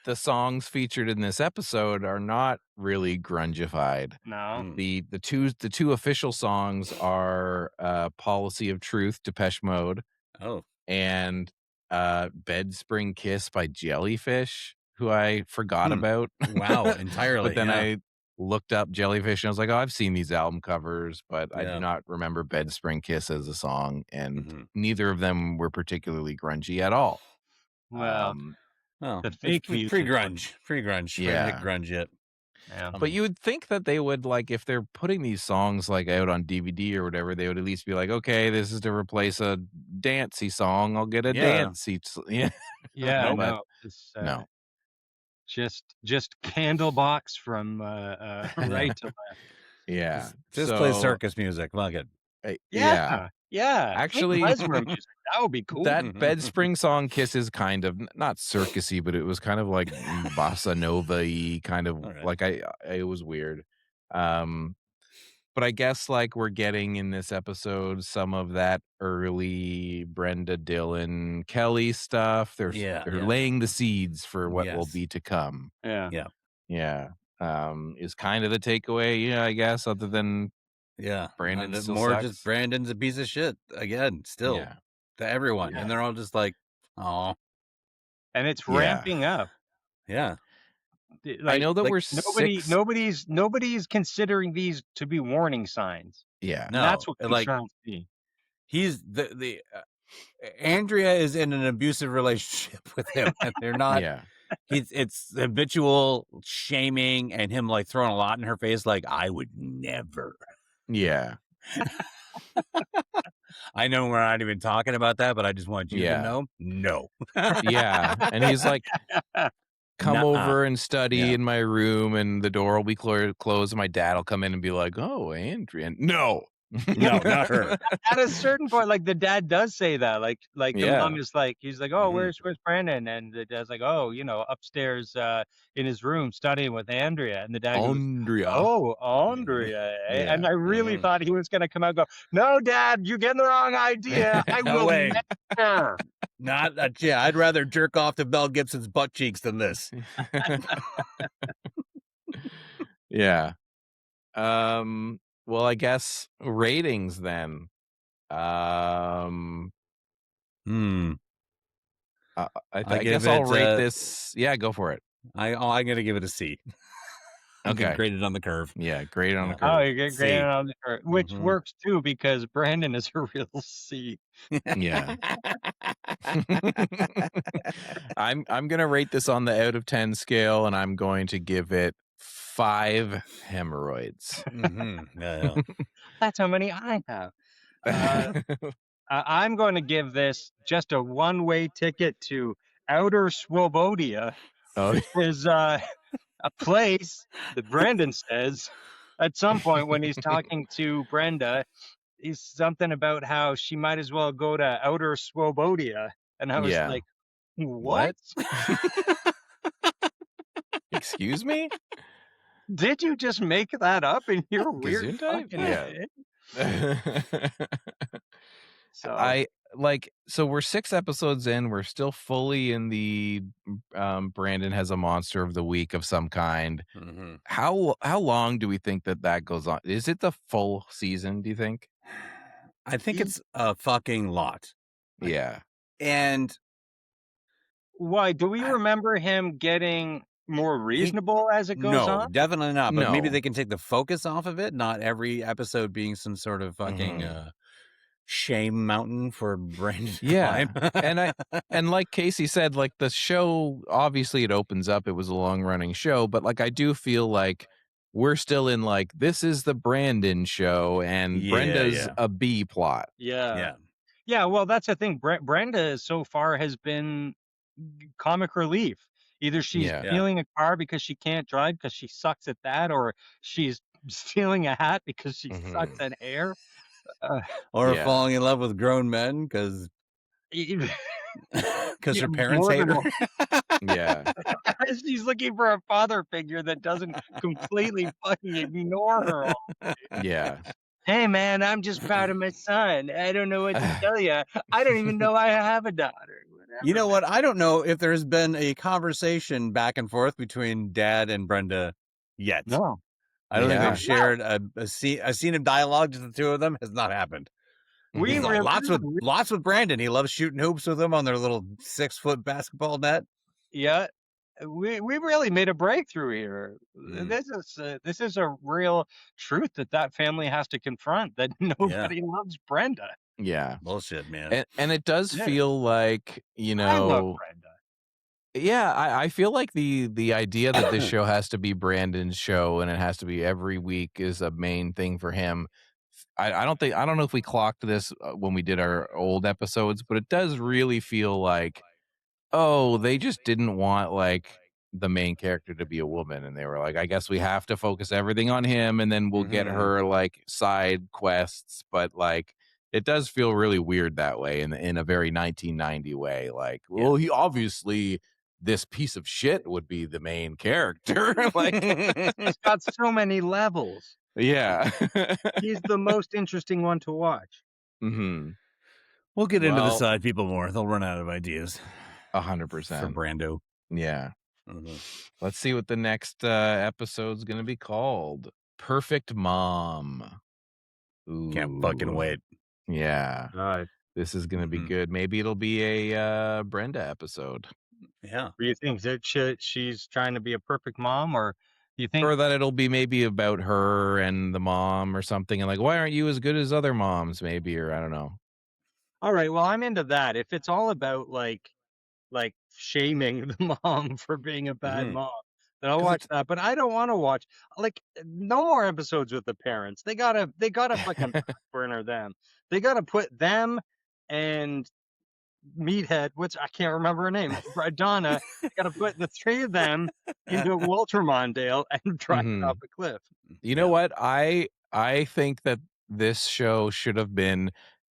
[SPEAKER 2] the songs featured in this episode are not really grungified.
[SPEAKER 3] No,
[SPEAKER 2] The two official songs are Policy of Truth, Depeche Mode,
[SPEAKER 1] Oh.
[SPEAKER 2] and Bed Spring Kiss by Jellyfish, who I forgot about.
[SPEAKER 1] Wow, entirely.
[SPEAKER 2] But then
[SPEAKER 1] yeah.
[SPEAKER 2] I looked up Jellyfish and I was like, oh, I've seen these album covers, but I
[SPEAKER 1] Yeah.
[SPEAKER 2] do not remember Bed Spring Kiss as a song, and
[SPEAKER 1] Mhm.
[SPEAKER 2] neither of them were particularly grungy at all.
[SPEAKER 3] well,
[SPEAKER 2] Um,
[SPEAKER 1] Oh,
[SPEAKER 3] the
[SPEAKER 1] it's
[SPEAKER 3] fake music.
[SPEAKER 1] pre-grunge. Pre-grunge. We haven't hit
[SPEAKER 2] Yeah.
[SPEAKER 1] grunge yet.
[SPEAKER 3] Yeah.
[SPEAKER 2] But you would think that they would, like, if they're putting these songs, like, out on DVD or whatever, they would at least be like, "Okay, this is to replace a dancey song. I'll get a
[SPEAKER 1] Yeah.
[SPEAKER 2] dancey." Yeah.
[SPEAKER 3] Yeah,
[SPEAKER 1] Nope.
[SPEAKER 3] no, it's
[SPEAKER 2] No.
[SPEAKER 3] just Candlebox from right to left.
[SPEAKER 2] Yeah.
[SPEAKER 1] Just play
[SPEAKER 2] So,
[SPEAKER 1] circus music. Fuck it.
[SPEAKER 2] yeah.
[SPEAKER 3] Yeah, yeah. Play
[SPEAKER 2] Actually,
[SPEAKER 3] klezmer music. That would be cool.
[SPEAKER 2] that Bed Spring song "Kiss" is kind of not circusy, but it was kind of like bossa nova-y, kind of
[SPEAKER 1] Alright.
[SPEAKER 2] like it was weird. Um, but I guess like we're getting in this episode some of that early Brenda, Dylan, Kelly stuff. They're
[SPEAKER 1] Yeah.
[SPEAKER 2] laying the seeds for what will
[SPEAKER 1] Yes.
[SPEAKER 2] be to come.
[SPEAKER 3] Yeah.
[SPEAKER 1] Yeah.
[SPEAKER 2] Yeah. Is kind of the takeaway, yeah, I guess, other than
[SPEAKER 1] Yeah.
[SPEAKER 2] Brandon
[SPEAKER 1] And
[SPEAKER 2] still
[SPEAKER 1] more
[SPEAKER 2] sucks.
[SPEAKER 1] just Brandon's a piece of shit again, still
[SPEAKER 2] Yeah.
[SPEAKER 1] to everyone.
[SPEAKER 3] Yeah.
[SPEAKER 1] And they're all just like, oh,
[SPEAKER 3] And it's
[SPEAKER 2] Yeah.
[SPEAKER 3] ramping up.
[SPEAKER 1] yeah.
[SPEAKER 2] I know that
[SPEAKER 1] like,
[SPEAKER 2] we're
[SPEAKER 3] Nobody's considering these to be warning signs.
[SPEAKER 2] Yeah.
[SPEAKER 3] And that's what
[SPEAKER 1] No,
[SPEAKER 3] keeps
[SPEAKER 1] like-
[SPEAKER 3] trying to be.
[SPEAKER 1] He's Andrea is in an abusive relationship with him, and they're not.
[SPEAKER 2] Yeah.
[SPEAKER 1] It's habitual shaming and him like throwing a lot in her face, like I would never.
[SPEAKER 2] Yeah.
[SPEAKER 1] I know we're not even talking about that, but I just want you
[SPEAKER 2] Yeah.
[SPEAKER 1] to know, no.
[SPEAKER 2] Yeah. And he's like, come
[SPEAKER 1] Nuh-uh.
[SPEAKER 2] over and study
[SPEAKER 1] Yeah.
[SPEAKER 2] in my room, and the door will be closed, and my dad will come in and be like, "Oh, Andrea." No.
[SPEAKER 1] No, not her.
[SPEAKER 3] At a certain point, like the dad does say that, like the
[SPEAKER 2] Yeah.
[SPEAKER 3] mom is like, he's like, oh,
[SPEAKER 1] Mhm.
[SPEAKER 3] where's Brandon? And the dad's like, oh, upstairs in his room studying with Andrea. And the dad goes,
[SPEAKER 2] Andrea.
[SPEAKER 3] oh, Andrea.
[SPEAKER 2] Yeah.
[SPEAKER 3] And I really
[SPEAKER 1] Mhm.
[SPEAKER 3] thought he was gonna come out and go, no, Dad, you're getting the wrong idea. I
[SPEAKER 1] No
[SPEAKER 3] will
[SPEAKER 1] way.
[SPEAKER 3] never.
[SPEAKER 1] Not yeah, I'd rather jerk off to Mel Gibson's butt cheeks than this.
[SPEAKER 2] Yeah. Well, I guess ratings then.
[SPEAKER 1] Hmm.
[SPEAKER 2] I
[SPEAKER 1] give
[SPEAKER 2] guess I'll
[SPEAKER 1] it,
[SPEAKER 2] rate this. Yeah, go for it.
[SPEAKER 1] I'm gonna give it a C. I'm gonna
[SPEAKER 2] Okay.
[SPEAKER 1] grade it on the curve.
[SPEAKER 2] Yeah, great on the
[SPEAKER 1] Yeah.
[SPEAKER 2] curve.
[SPEAKER 3] Oh, you get
[SPEAKER 1] C.
[SPEAKER 3] great on the curve, which
[SPEAKER 1] Mhm.
[SPEAKER 3] works too because Brandon is a real C.
[SPEAKER 2] Yeah. I'm gonna rate this on the out of 10 scale, and I'm going to give it 5 hemorrhoids.
[SPEAKER 1] Yeah.
[SPEAKER 3] That's how many I have. I'm going to give this just a one-way ticket to Outer Swobodia,
[SPEAKER 2] Oh,
[SPEAKER 3] which is a place that Brandon says at some point when he's talking to Brenda, he's something about how she might as well go to Outer Swobodia. And I was
[SPEAKER 2] Yeah.
[SPEAKER 3] like, what?
[SPEAKER 2] Excuse me?
[SPEAKER 3] Did you just make that up in your weird
[SPEAKER 2] Gesundheit?
[SPEAKER 3] fucking
[SPEAKER 2] Yeah.
[SPEAKER 3] head? So
[SPEAKER 2] So we're 6 episodes in. We're still fully in the Brandon has a monster of the week of some kind.
[SPEAKER 1] Mhm.
[SPEAKER 2] How long do we think that goes on? Is it the full season, do you think?
[SPEAKER 1] I think it's a fucking lot.
[SPEAKER 2] Yeah.
[SPEAKER 1] And
[SPEAKER 3] why? Do we remember him getting more reasonable as it goes
[SPEAKER 1] no,
[SPEAKER 3] on?
[SPEAKER 1] definitely not. But maybe
[SPEAKER 2] No.
[SPEAKER 1] they can take the focus off of it. Not every episode being some sort of fucking shame mountain for Brandon to
[SPEAKER 2] Yeah.
[SPEAKER 1] climb.
[SPEAKER 2] And like Casey said, like the show, obviously it opens up. It was a long running show, but like I do feel like we're still in like this is the Brandon show, and
[SPEAKER 1] Yeah,
[SPEAKER 2] Brenda's
[SPEAKER 1] yeah.
[SPEAKER 2] a B plot.
[SPEAKER 3] Yeah. Well, that's the thing. Brenda so far has been comic relief. Either she's
[SPEAKER 2] Yeah.
[SPEAKER 3] stealing a car because she can't drive because she sucks at that, or she's stealing a hat because she sucks at hair.
[SPEAKER 1] Or
[SPEAKER 2] Yeah.
[SPEAKER 1] falling in love with grown men because
[SPEAKER 3] Yeah,
[SPEAKER 1] her parents
[SPEAKER 3] more
[SPEAKER 1] hate
[SPEAKER 3] than
[SPEAKER 1] her.
[SPEAKER 2] Yeah.
[SPEAKER 3] She's looking for a father figure that doesn't completely fucking ignore her.
[SPEAKER 2] Yeah.
[SPEAKER 3] Hey, man, I'm just proud of my son. I don't know what to tell you. I don't even know I have a daughter. Whatever.
[SPEAKER 1] You know what? I don't know if there's been a conversation back and forth between Dad and Brenda yet.
[SPEAKER 3] No.
[SPEAKER 1] I don't think
[SPEAKER 2] Yeah.
[SPEAKER 1] they've shared a scene of dialogue. Just the two of them has not happened.
[SPEAKER 3] We
[SPEAKER 1] He's
[SPEAKER 3] really,
[SPEAKER 1] lots with Brandon. He loves shooting hoops with him on their little 6-foot basketball net.
[SPEAKER 3] yeah, we really made a breakthrough here. This is a real truth that family has to confront, that nobody loves Brenda.
[SPEAKER 2] Yeah.
[SPEAKER 1] Bullshit, man.
[SPEAKER 2] And it does
[SPEAKER 3] Yeah.
[SPEAKER 2] feel like,
[SPEAKER 3] I love Brenda.
[SPEAKER 2] Yeah, I feel like the idea that this show has to be Brandon's show and it has to be every week is a main thing for him. I don't know if we clocked this when we did our old episodes, but it does really feel like, oh, they just didn't want like the main character to be a woman, and they were like, I guess we have to focus everything on him, and then we'll get her like side quests. But like, it does feel really weird that way, in a very 1990 way. Like, well, he obviously this piece of shit would be the main character. Like,
[SPEAKER 3] He's got so many levels.
[SPEAKER 2] yeah.
[SPEAKER 3] He's the most interesting one to watch.
[SPEAKER 2] Mm-hmm.
[SPEAKER 1] We'll get into the
[SPEAKER 2] Well,
[SPEAKER 1] side people more. They'll run out of ideas
[SPEAKER 2] 100%.
[SPEAKER 1] for Brando.
[SPEAKER 2] Yeah.
[SPEAKER 1] Mhm.
[SPEAKER 2] Let's see what the next episode's gonna be called. Perfect Mom.
[SPEAKER 1] Can't fucking
[SPEAKER 2] Ooh.
[SPEAKER 1] wait.
[SPEAKER 2] Yeah.
[SPEAKER 3] God.
[SPEAKER 2] This is gonna be
[SPEAKER 1] Mhm.
[SPEAKER 2] good. Maybe it'll be a Brenda episode.
[SPEAKER 1] Yeah.
[SPEAKER 3] Do you think that she's trying to be a perfect mom, or do you think?
[SPEAKER 2] Or that it'll be maybe about her and the mom or something, and like, why aren't you as good as other moms, maybe, or I don't know.
[SPEAKER 3] All right, well, I'm into that. If it's all about like shaming the mom for being a bad
[SPEAKER 1] Mhm.
[SPEAKER 3] mom, then I'll
[SPEAKER 2] 'Cause
[SPEAKER 3] watch
[SPEAKER 2] it's
[SPEAKER 3] that. But I don't want to watch like no more episodes with the parents. They gotta fucking burner them. They gotta put them and Meathead, which I can't remember her name, Donna. Gotta put the three of them into Walter Mondale and drive it off
[SPEAKER 2] Mhm.
[SPEAKER 3] a cliff.
[SPEAKER 2] You know
[SPEAKER 1] Yeah.
[SPEAKER 2] what? I think that this show should have been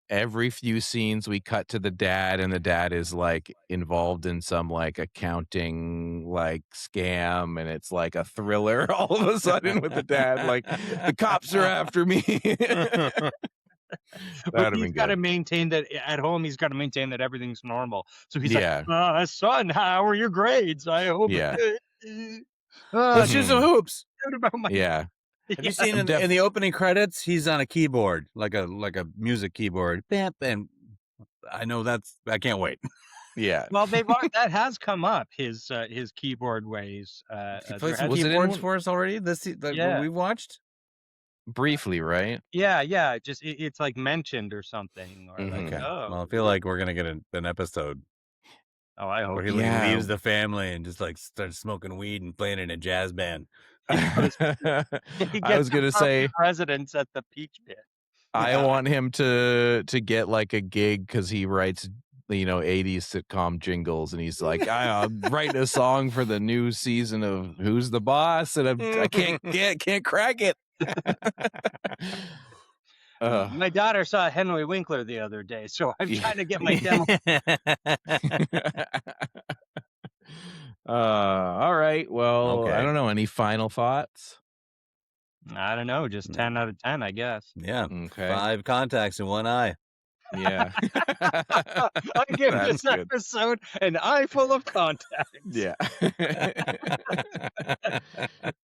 [SPEAKER 2] every few scenes we cut to the dad, and the dad is like involved in some like accounting like scam, and it's like a thriller all of a sudden with the dad like, the cops are after me. That
[SPEAKER 3] But
[SPEAKER 2] would have
[SPEAKER 3] he's
[SPEAKER 2] been
[SPEAKER 3] got to
[SPEAKER 2] good.
[SPEAKER 3] maintain that at home. He's got to maintain that everything's normal. So he's like,
[SPEAKER 2] Yeah.
[SPEAKER 3] "Son, how are your grades? I hope
[SPEAKER 2] Yeah.
[SPEAKER 3] good.
[SPEAKER 1] Let's shoot some
[SPEAKER 2] Mhm.
[SPEAKER 1] hoops.
[SPEAKER 3] What about my?"
[SPEAKER 2] Yeah.
[SPEAKER 1] Have
[SPEAKER 3] Yeah.
[SPEAKER 1] you seen
[SPEAKER 2] I'm
[SPEAKER 1] in the opening credits? He's on a keyboard, like a music keyboard. Bam, and I know I can't wait.
[SPEAKER 2] Yeah.
[SPEAKER 3] Well, that has come up. His keyboard ways.
[SPEAKER 1] He
[SPEAKER 3] There
[SPEAKER 1] played some
[SPEAKER 3] has,
[SPEAKER 2] Was it in
[SPEAKER 1] keyboards
[SPEAKER 2] one
[SPEAKER 1] for us already. What
[SPEAKER 3] yeah,
[SPEAKER 1] we watched.
[SPEAKER 2] briefly, right?
[SPEAKER 3] yeah. Just it's like mentioned or something, or like,
[SPEAKER 2] Mhm.
[SPEAKER 1] Okay. Well, I
[SPEAKER 3] oh,
[SPEAKER 1] feel like we're gonna get an episode
[SPEAKER 3] oh, I
[SPEAKER 1] where
[SPEAKER 3] hope
[SPEAKER 1] he
[SPEAKER 3] so.
[SPEAKER 2] Yeah.
[SPEAKER 1] leaves the family and just like starts smoking weed and playing in a jazz band.
[SPEAKER 3] He goes, he
[SPEAKER 2] I
[SPEAKER 3] gets
[SPEAKER 2] was
[SPEAKER 3] a
[SPEAKER 2] gonna
[SPEAKER 3] permanent
[SPEAKER 2] say
[SPEAKER 3] residence at the Peach Pit.
[SPEAKER 2] I want him to get like a gig because he writes, 80s sitcom jingles, and he's like, I'm writing a song for the new season of Who's the Boss, and I can't crack it.
[SPEAKER 3] My daughter saw Henry Winkler the other day, so I'm
[SPEAKER 2] Yeah.
[SPEAKER 3] trying to get my demo.
[SPEAKER 2] All right. Well, I
[SPEAKER 1] Okay.
[SPEAKER 2] don't know. Any final thoughts?
[SPEAKER 3] I don't know, just 10 out of 10, I guess.
[SPEAKER 1] Yeah.
[SPEAKER 2] Okay.
[SPEAKER 1] 5 contacts in one eye.
[SPEAKER 2] Yeah.
[SPEAKER 3] I give
[SPEAKER 2] That's
[SPEAKER 3] this
[SPEAKER 2] good.
[SPEAKER 3] episode an eye full of contacts.
[SPEAKER 2] Yeah.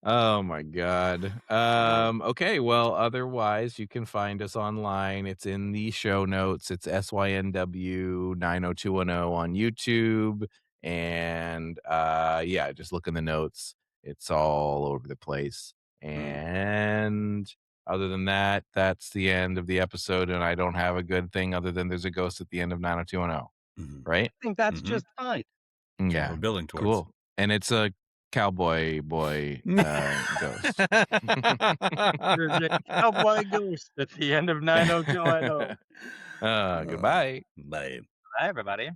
[SPEAKER 2] Oh my God. Okay, well, otherwise you can find us online. It's in the show notes. It's SYNW 90210 on YouTube. And yeah, just look in the notes. It's all over the place. And other than that, that's the end of the episode. And I don't have a good thing other than there's a ghost at the end of 90210.
[SPEAKER 1] Mhm.
[SPEAKER 2] Right?
[SPEAKER 3] I think that's
[SPEAKER 1] Mhm.
[SPEAKER 3] just fine.
[SPEAKER 2] Yeah.
[SPEAKER 1] We're building towards.
[SPEAKER 2] Cool. And it's a cowboy boy ghost.
[SPEAKER 3] There's a cowboy ghost at the end of 90210.
[SPEAKER 2] Goodbye.
[SPEAKER 1] Bye.
[SPEAKER 3] Hi, everybody.